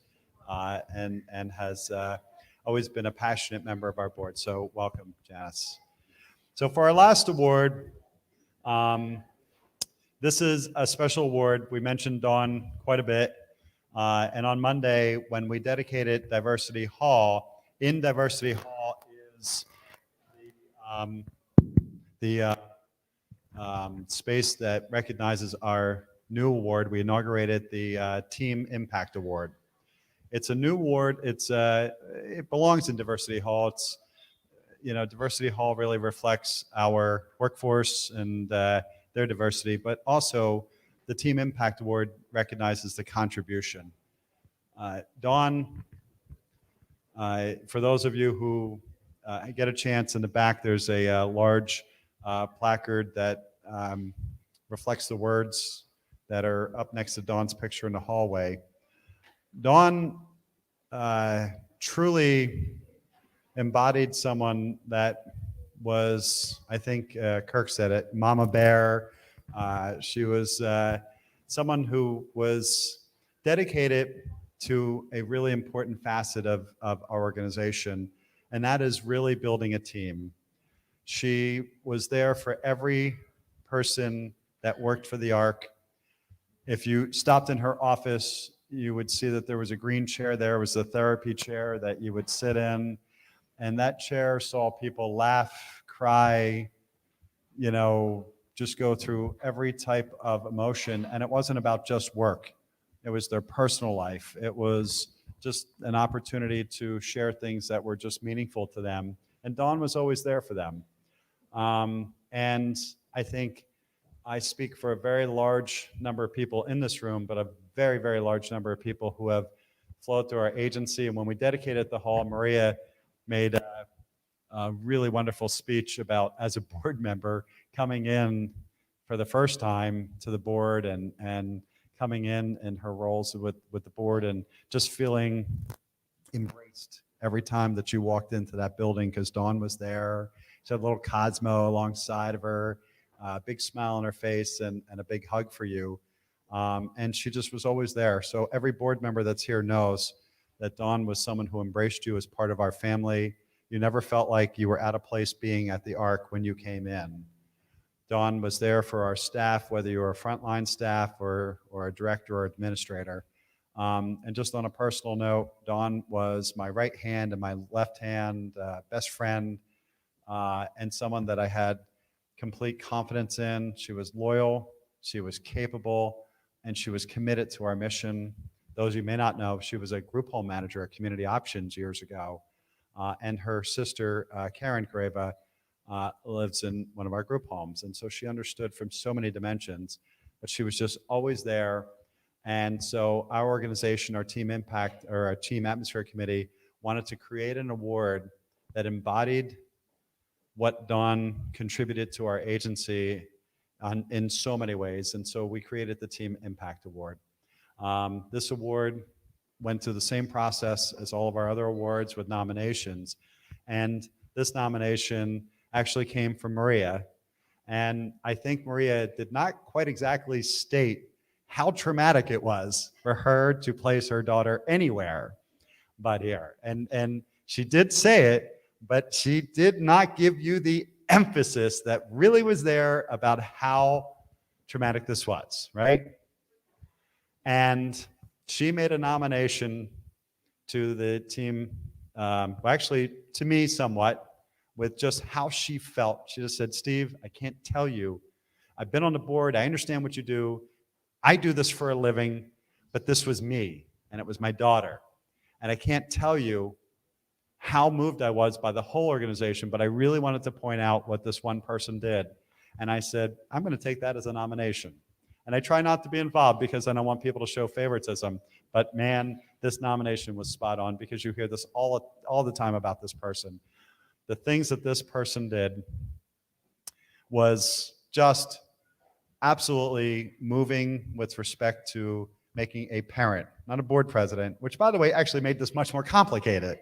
and has always been a passionate member of our board. So welcome, Janice. So for our last award, this is a special award. We mentioned Dawn quite a bit. And on Monday, when we dedicated Diversity Hall, in Diversity Hall is the space that recognizes our new award. We inaugurated the Team Impact Award. It's a new award. It belongs in Diversity Hall. It's, you know, Diversity Hall really reflects our workforce and their diversity, but also the Team Impact Award recognizes the contribution. Dawn, for those of you who get a chance, in the back, there's a large placard that reflects the words that are up next to Dawn's picture in the hallway. Dawn truly embodied someone that was, I think Kirk said it, Mama Bear. She was someone who was dedicated to a really important facet of our organization, and that is really building a team. She was there for every person that worked for the ARC. If you stopped in her office, you would see that there was a green chair there. It was the therapy chair that you would sit in. And that chair saw people laugh, cry, you know, just go through every type of emotion. And it wasn't about just work. It was their personal life. It was just an opportunity to share things that were just meaningful to them. And Dawn was always there for them. And I think I speak for a very large number of people in this room, but a very, very large number of people who have flowed through our agency. And when we dedicated the hall, Maria made a really wonderful speech about, as a board member, coming in for the first time to the board and coming in her roles with the board and just feeling embraced every time that you walked into that building, because Dawn was there. She had a little Cosmo alongside of her, a big smile on her face and a big hug for you. And she just was always there. So every board member that's here knows that Dawn was someone who embraced you as part of our family. You never felt like you were out of place being at the ARC when you came in. Dawn was there for our staff, whether you were a frontline staff or a director or administrator. And just on a personal note, Dawn was my right hand and my left hand best friend, and someone that I had complete confidence in. She was loyal, she was capable, and she was committed to our mission. Those of you may not know, she was a group home manager at Community Options years ago. And her sister, Karen Greva, lives in one of our group homes. And so she understood from so many dimensions, but she was just always there. And so our organization, our Team Impact, or our Team Atmosphere Committee, wanted to create an award that embodied what Dawn contributed to our agency in so many ways. And so we created the Team Impact Award. This award went through the same process as all of our other awards with nominations. And this nomination actually came from Maria. And I think Maria did not quite exactly state how traumatic it was for her to place her daughter anywhere but here. And she did say it, but she did not give you the emphasis that really was there about how traumatic this was, right? And she made a nomination to the team, well, actually to me somewhat, with just how she felt. She just said, Steve, I can't tell you. I've been on the board. I understand what you do. I do this for a living, but this was me, and it was my daughter. And I can't tell you how moved I was by the whole organization, but I really wanted to point out what this one person did. And I said, I'm going to take that as a nomination. And I try not to be involved because I don't want people to show favoritism. But man, this nomination was spot on, because you hear this all the time about this person. The things that this person did was just absolutely moving with respect to making a parent, not a board president, which, by the way, actually made this much more complicated,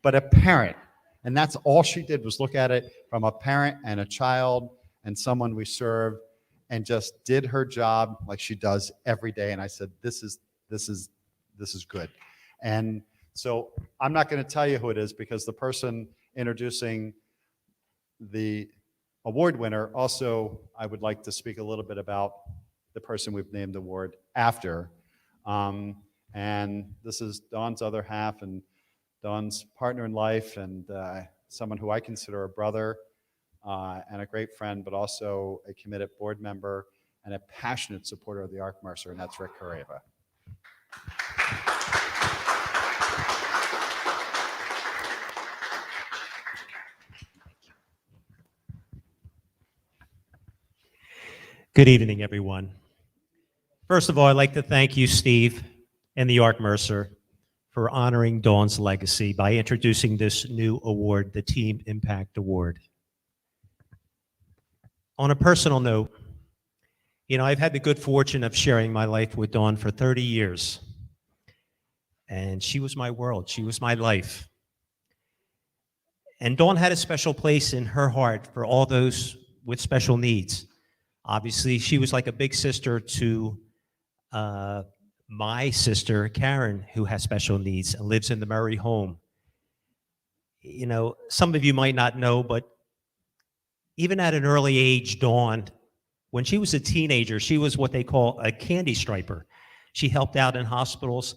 but a parent. And that's all she did, was look at it from a parent and a child and someone we serve, and just did her job like she does every day. And I said, this is good. And so I'm not going to tell you who it is, because the person introducing the award winner also, I would like to speak a little bit about the person we've named the award after. And this is Dawn's other half and Dawn's partner in life, and someone who I consider a brother and a great friend, but also a committed board member and a passionate supporter of the Arc Mercer, and that's Rick Careva. Good evening, everyone. First of all, I'd like to thank you, Steve, and the Arc Mercer for honoring Dawn's legacy by introducing this new award, the Team Impact Award. On a personal note, you know, I've had the good fortune of sharing my life with Dawn for 30 years. And she was my world. She was my life. And Dawn had a special place in her heart for all those with special needs. Obviously, she was like a big sister to my sister, Karen, who has special needs and lives in the Murray home. You know, some of you might not know, but even at an early age, Dawn, when she was a teenager, she was what they call a candy striper. She helped out in hospitals.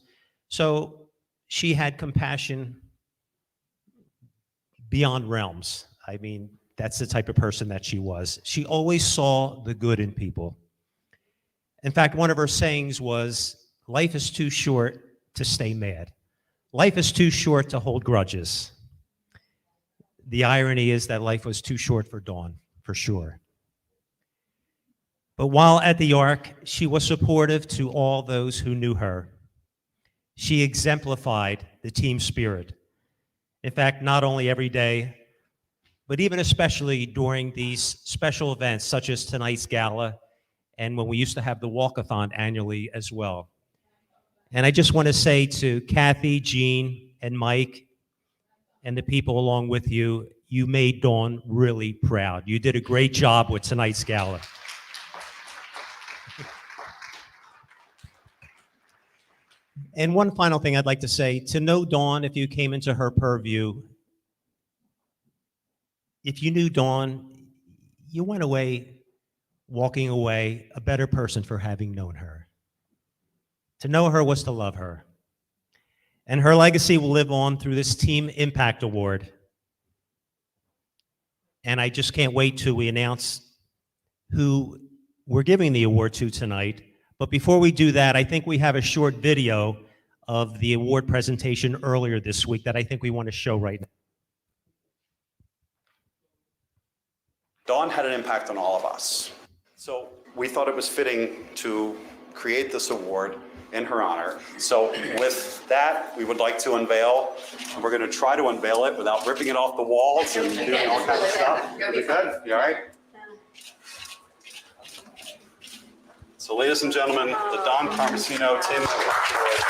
So she had compassion beyond realms. I mean, that's the type of person that she was. She always saw the good in people. In fact, one of her sayings was, life is too short to stay mad. Life is too short to hold grudges. The irony is that life was too short for Dawn, for sure. But while at the Arc, she was supportive to all those who knew her. She exemplified the team spirit. In fact, not only every day, but even especially during these special events such as tonight's gala and when we used to have the walkathon annually as well. And I just want to say to Kathy, Jean, and Mike, and the people along with you, you made Dawn really proud. You did a great job with tonight's gala. And one final thing I'd like to say, to know Dawn, if you came into her purview, if you knew Dawn, you went away walking away a better person for having known her. To know her was to love her. And her legacy will live on through this Team Impact Award. And I just can't wait till we announce who we're giving the award to tonight. But before we do that, I think we have a short video of the award presentation earlier this week that I think we want to show right now. Dawn had an impact on all of us. So we thought it was fitting to create this award in her honor. So with that, we would like to unveil, and we're going to try to unveil it without ripping it off the walls and doing all kinds of stuff. Is it good? You all right? So ladies and gentlemen, the Dawn Carmesino Team Impact Award.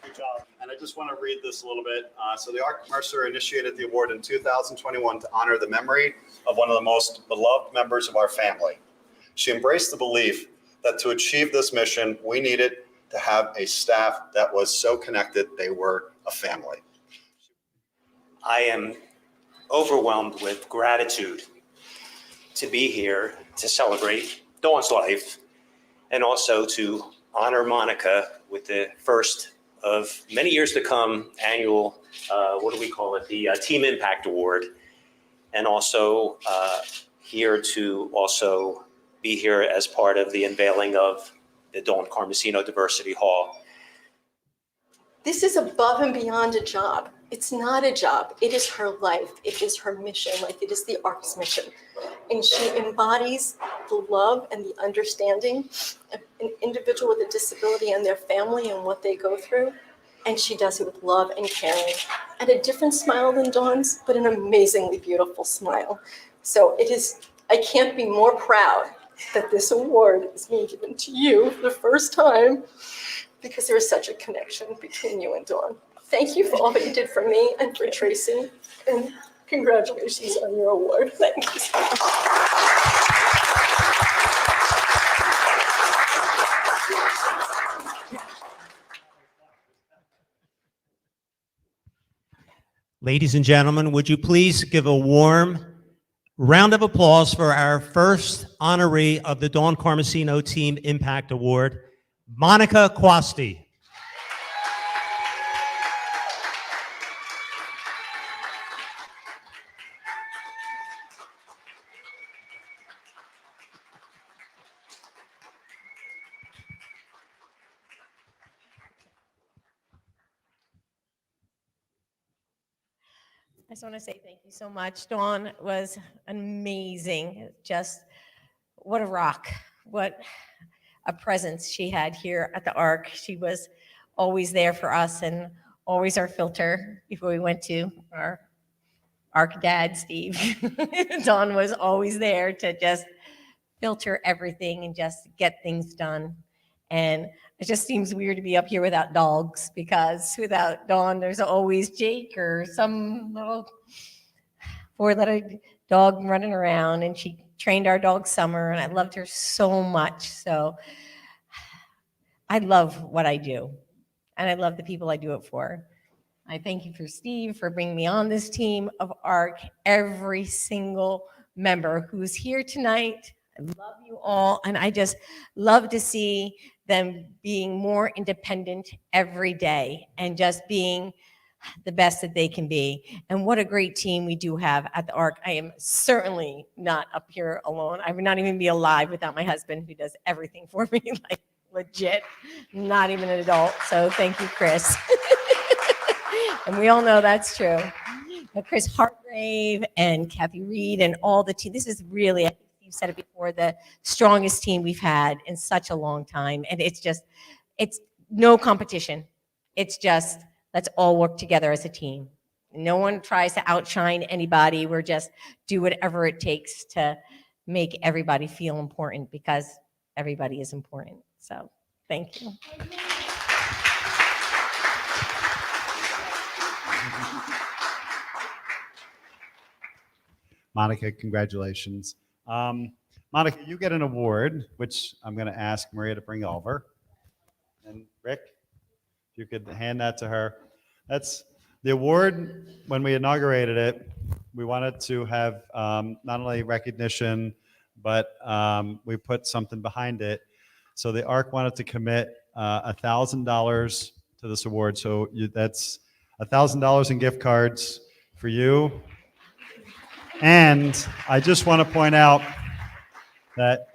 Good job. And I just want to read this a little bit. So the Arc Mercer initiated the award in 2021 to honor the memory of one of the most beloved members of our family. She embraced the belief that to achieve this mission, we needed to have a staff that was so connected they were a family. I am overwhelmed with gratitude to be here to celebrate Dawn's life and also to honor Monica with the first of many years to come annual, what do we call it, the Team Impact Award, and also here to also be here as part of the unveiling of the Dawn Carmesino Diversity Hall. This is above and beyond a job. It's not a job. It is her life. It is her mission. Like it is the Arc's mission. And she embodies the love and the understanding of an individual with a disability and their family and what they go through. And she does it with love and caring and a different smile than Dawn's, but an amazingly beautiful smile. So it is, I can't be more proud that this award is being given to you for the first time because there is such a connection between you and Dawn. Thank you for all that you did for me and for Tracy, and congratulations on your award. Thank you so much. Ladies and gentlemen, would you please give a warm round of applause for our first honoree of the Dawn Carmesino Team Impact Award, Monica Quasti. I just want to say thank you so much. Dawn was amazing. Just what a rock. What a presence she had here at the Arc. She was always there for us and always our filter before we went to our Arc dad, Steve. Dawn was always there to just filter everything and just get things done. And it just seems weird to be up here without dogs, because without Dawn, there's always Jake or some little four-letter dog running around. And she trained our dog Summer, and I loved her so much. So I love what I do, and I love the people I do it for. I thank you for Steve for bringing me on this team of ARC. Every single member who's here tonight, I love you all, and I just love to see them being more independent every day and just being the best that they can be. And what a great team we do have at the ARC. I am certainly not up here alone. I would not even be alive without my husband, who does everything for me, like legit, not even an adult. So thank you, Chris. And we all know that's true. And Chris Hargrave and Kathy Reed and all the team. This is really, I think you've said it before, the strongest team we've had in such a long time. And it's no competition. It's just, let's all work together as a team. No one tries to outshine anybody. We're just do whatever it takes to make everybody feel important, because everybody is important. So thank you. Monica, congratulations. Monica, you get an award, which I'm going to ask Maria to bring over. And Rick, if you could hand that to her. That's the award. When we inaugurated it, we wanted to have not only recognition, but we put something behind it. So the ARC wanted to commit $1,000 to this award. So that's $1,000 in gift cards for you. And I just want to point out that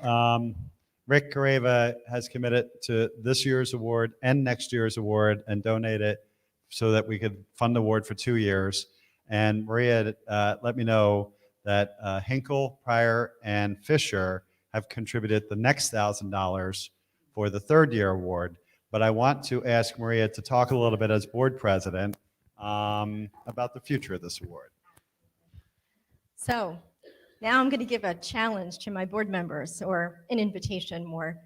Rick Careva has committed to this year's award and next year's award and donate it so that we could fund the award for 2 years. And Maria let me know that Hinkle, Pryor, and Fisher have contributed the next $1,000 for the third year award. But I want to ask Maria to talk a little bit as board president about the future of this award. So now I'm going to give a challenge to my board members, or an invitation more.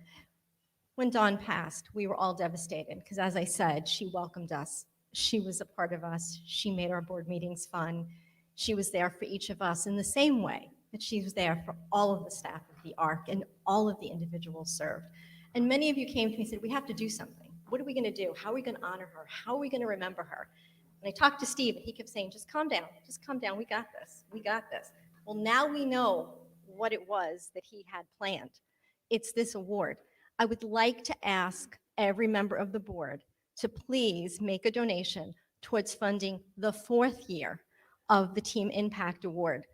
When Dawn passed, we were all devastated because, as I said, she welcomed us. She was a part of us. She made our board meetings fun. She was there for each of us in the same way that she was there for all of the staff of the ARC and all of the individuals served. And many of you came to me and said, we have to do something. What are we going to do? How are we going to honor her? How are we going to remember her? And I talked to Steve, and he kept saying, just calm down. Just calm down. We got this. We got this. Well, now we know what it was that he had planned. It's this award. I would like to ask every member of the board to please make a donation towards funding the 4th year of the Team Impact Award.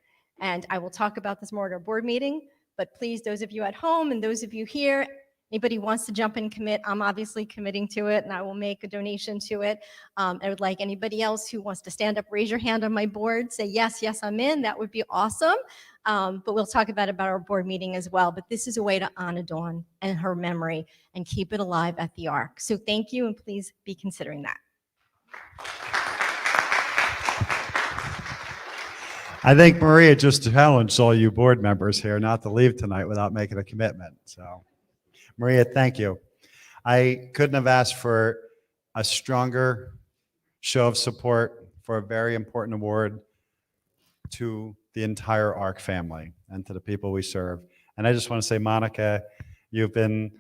And I will talk about this more at our board meeting, but please, those of you at home and those of you here, anybody wants to jump and commit, I'm obviously committing to it, and I will make a donation to it. I would like anybody else who wants to stand up, raise your hand on my board, say, yes, yes, I'm in. That would be awesome. But we'll talk about our board meeting as well. But this is a way to honor Dawn and her memory and keep it alive at the ARC. So thank you, and please be considering that. I think Maria just challenged all you board members here not to leave tonight without making a commitment. So, Maria, thank you. I couldn't have asked for a stronger show of support for a very important award to the entire ARC family and to the people we serve. And I just want to say, Monica, you've been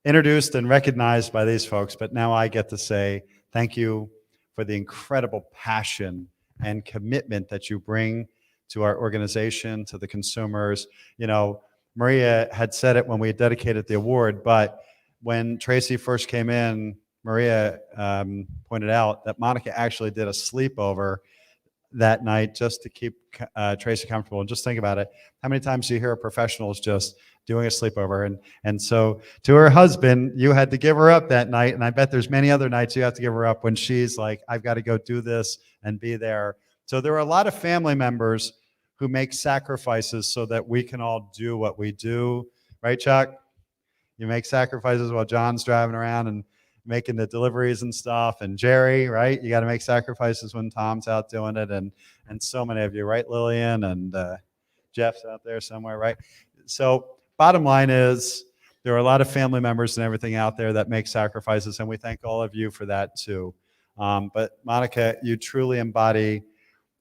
introduced and recognized by these folks, but now I get to say thank you for the incredible passion and commitment that you bring to our organization, to the consumers. You know, Maria had said it when we dedicated the award, but when Tracy first came in, Maria pointed out that Monica actually did a sleepover that night just to keep Tracy comfortable. And just think about it. How many times do you hear professionals just doing a sleepover? And so to her husband, you had to give her up that night. And I bet there's many other nights you have to give her up when she's like, I've got to go do this and be there. So there are a lot of family members who make sacrifices so that we can all do what we do. Right, Chuck? You make sacrifices while John's driving around and making the deliveries and stuff. And Jerry, right? You got to make sacrifices when Tom's out doing it. And so many of you, right, Lillian? And Jeff's out there somewhere, right? So bottom line is there are a lot of family members and everything out there that make sacrifices. And we thank all of you for that too. But Monica, you truly embody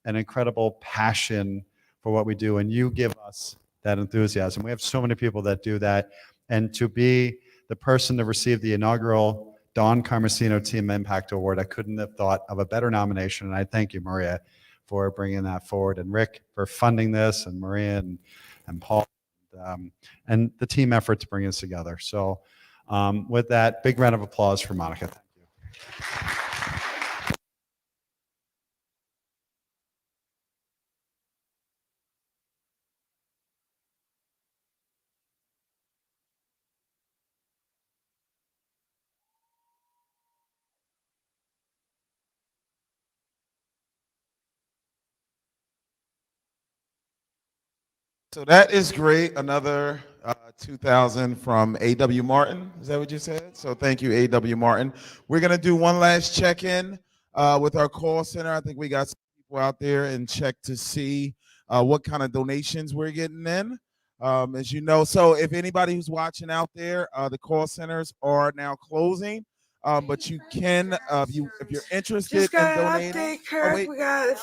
an incredible passion for what we do. And you give us that enthusiasm. We have so many people that do that. And to be the person to receive the inaugural Dawn Carmesino Team Impact Award, I couldn't have thought of a better nomination. And I thank you, Maria, for bringing that forward, and Rick for funding this, and Maria and Paul, and the team effort to bring us together. So with that, big round of applause for Monica. Thank you. So that is great. Another 2,000 from A.W. Martin. Is that what you said? So thank you, A.W. Martin. We're going to do one last check-in with our call center. I think we got some people out there and check to see what kind of donations we're getting in. As you know, so if anybody who's watching out there, the call centers are now closing. But you can, if you're interested Just got in an donating. update, Kirk. We got a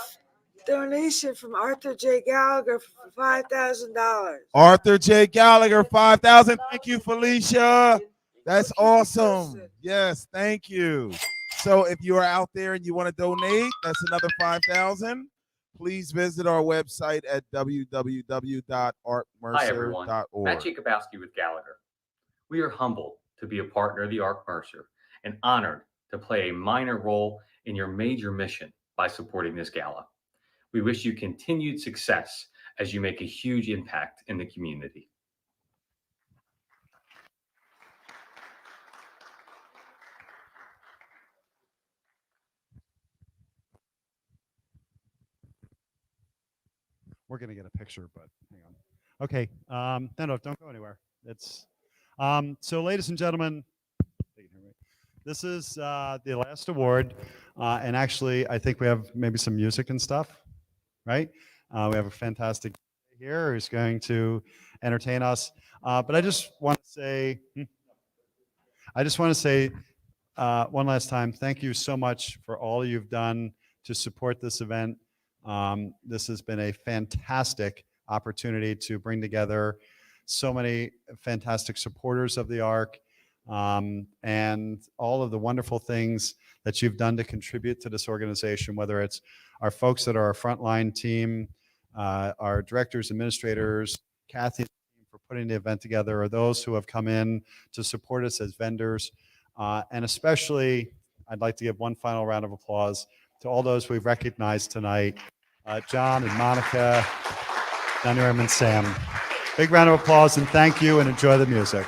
donation from Arthur J. Gallagher for $5,000. Arthur J. Gallagher, 5,000. Thank you, Felicia. That's awesome. Yes, thank you. So if you are out there and you want to donate, that's another 5,000. Please visit our website at www.arcmercer.org. Hi, everyone. Matt Jacobowski with Gallagher. We are humbled to be a partner of the Arc Mercer and honored to play a minor role in your major mission by supporting this gala. We wish you continued success as you make a huge impact in the community. We're going to get a picture, but hang on. Okay. No, don't go anywhere. It's so, ladies and gentlemen, this is the last award. And actually, I think we have maybe some music and stuff, right? We have a fantastic here who's going to entertain us. But I just want to say, one last time, thank you so much for all you've done to support this event. This has been a fantastic opportunity to bring together so many fantastic supporters of the ARC, and all of the wonderful things that you've done to contribute to this organization, whether it's our folks that are our frontline team, our directors, administrators, Kathy for putting the event together, or those who have come in to support us as vendors. And especially, I'd like to give one final round of applause to all those we've recognized tonight, John and Monica, Daniel and Sam. Big round of applause and thank you, and enjoy the music.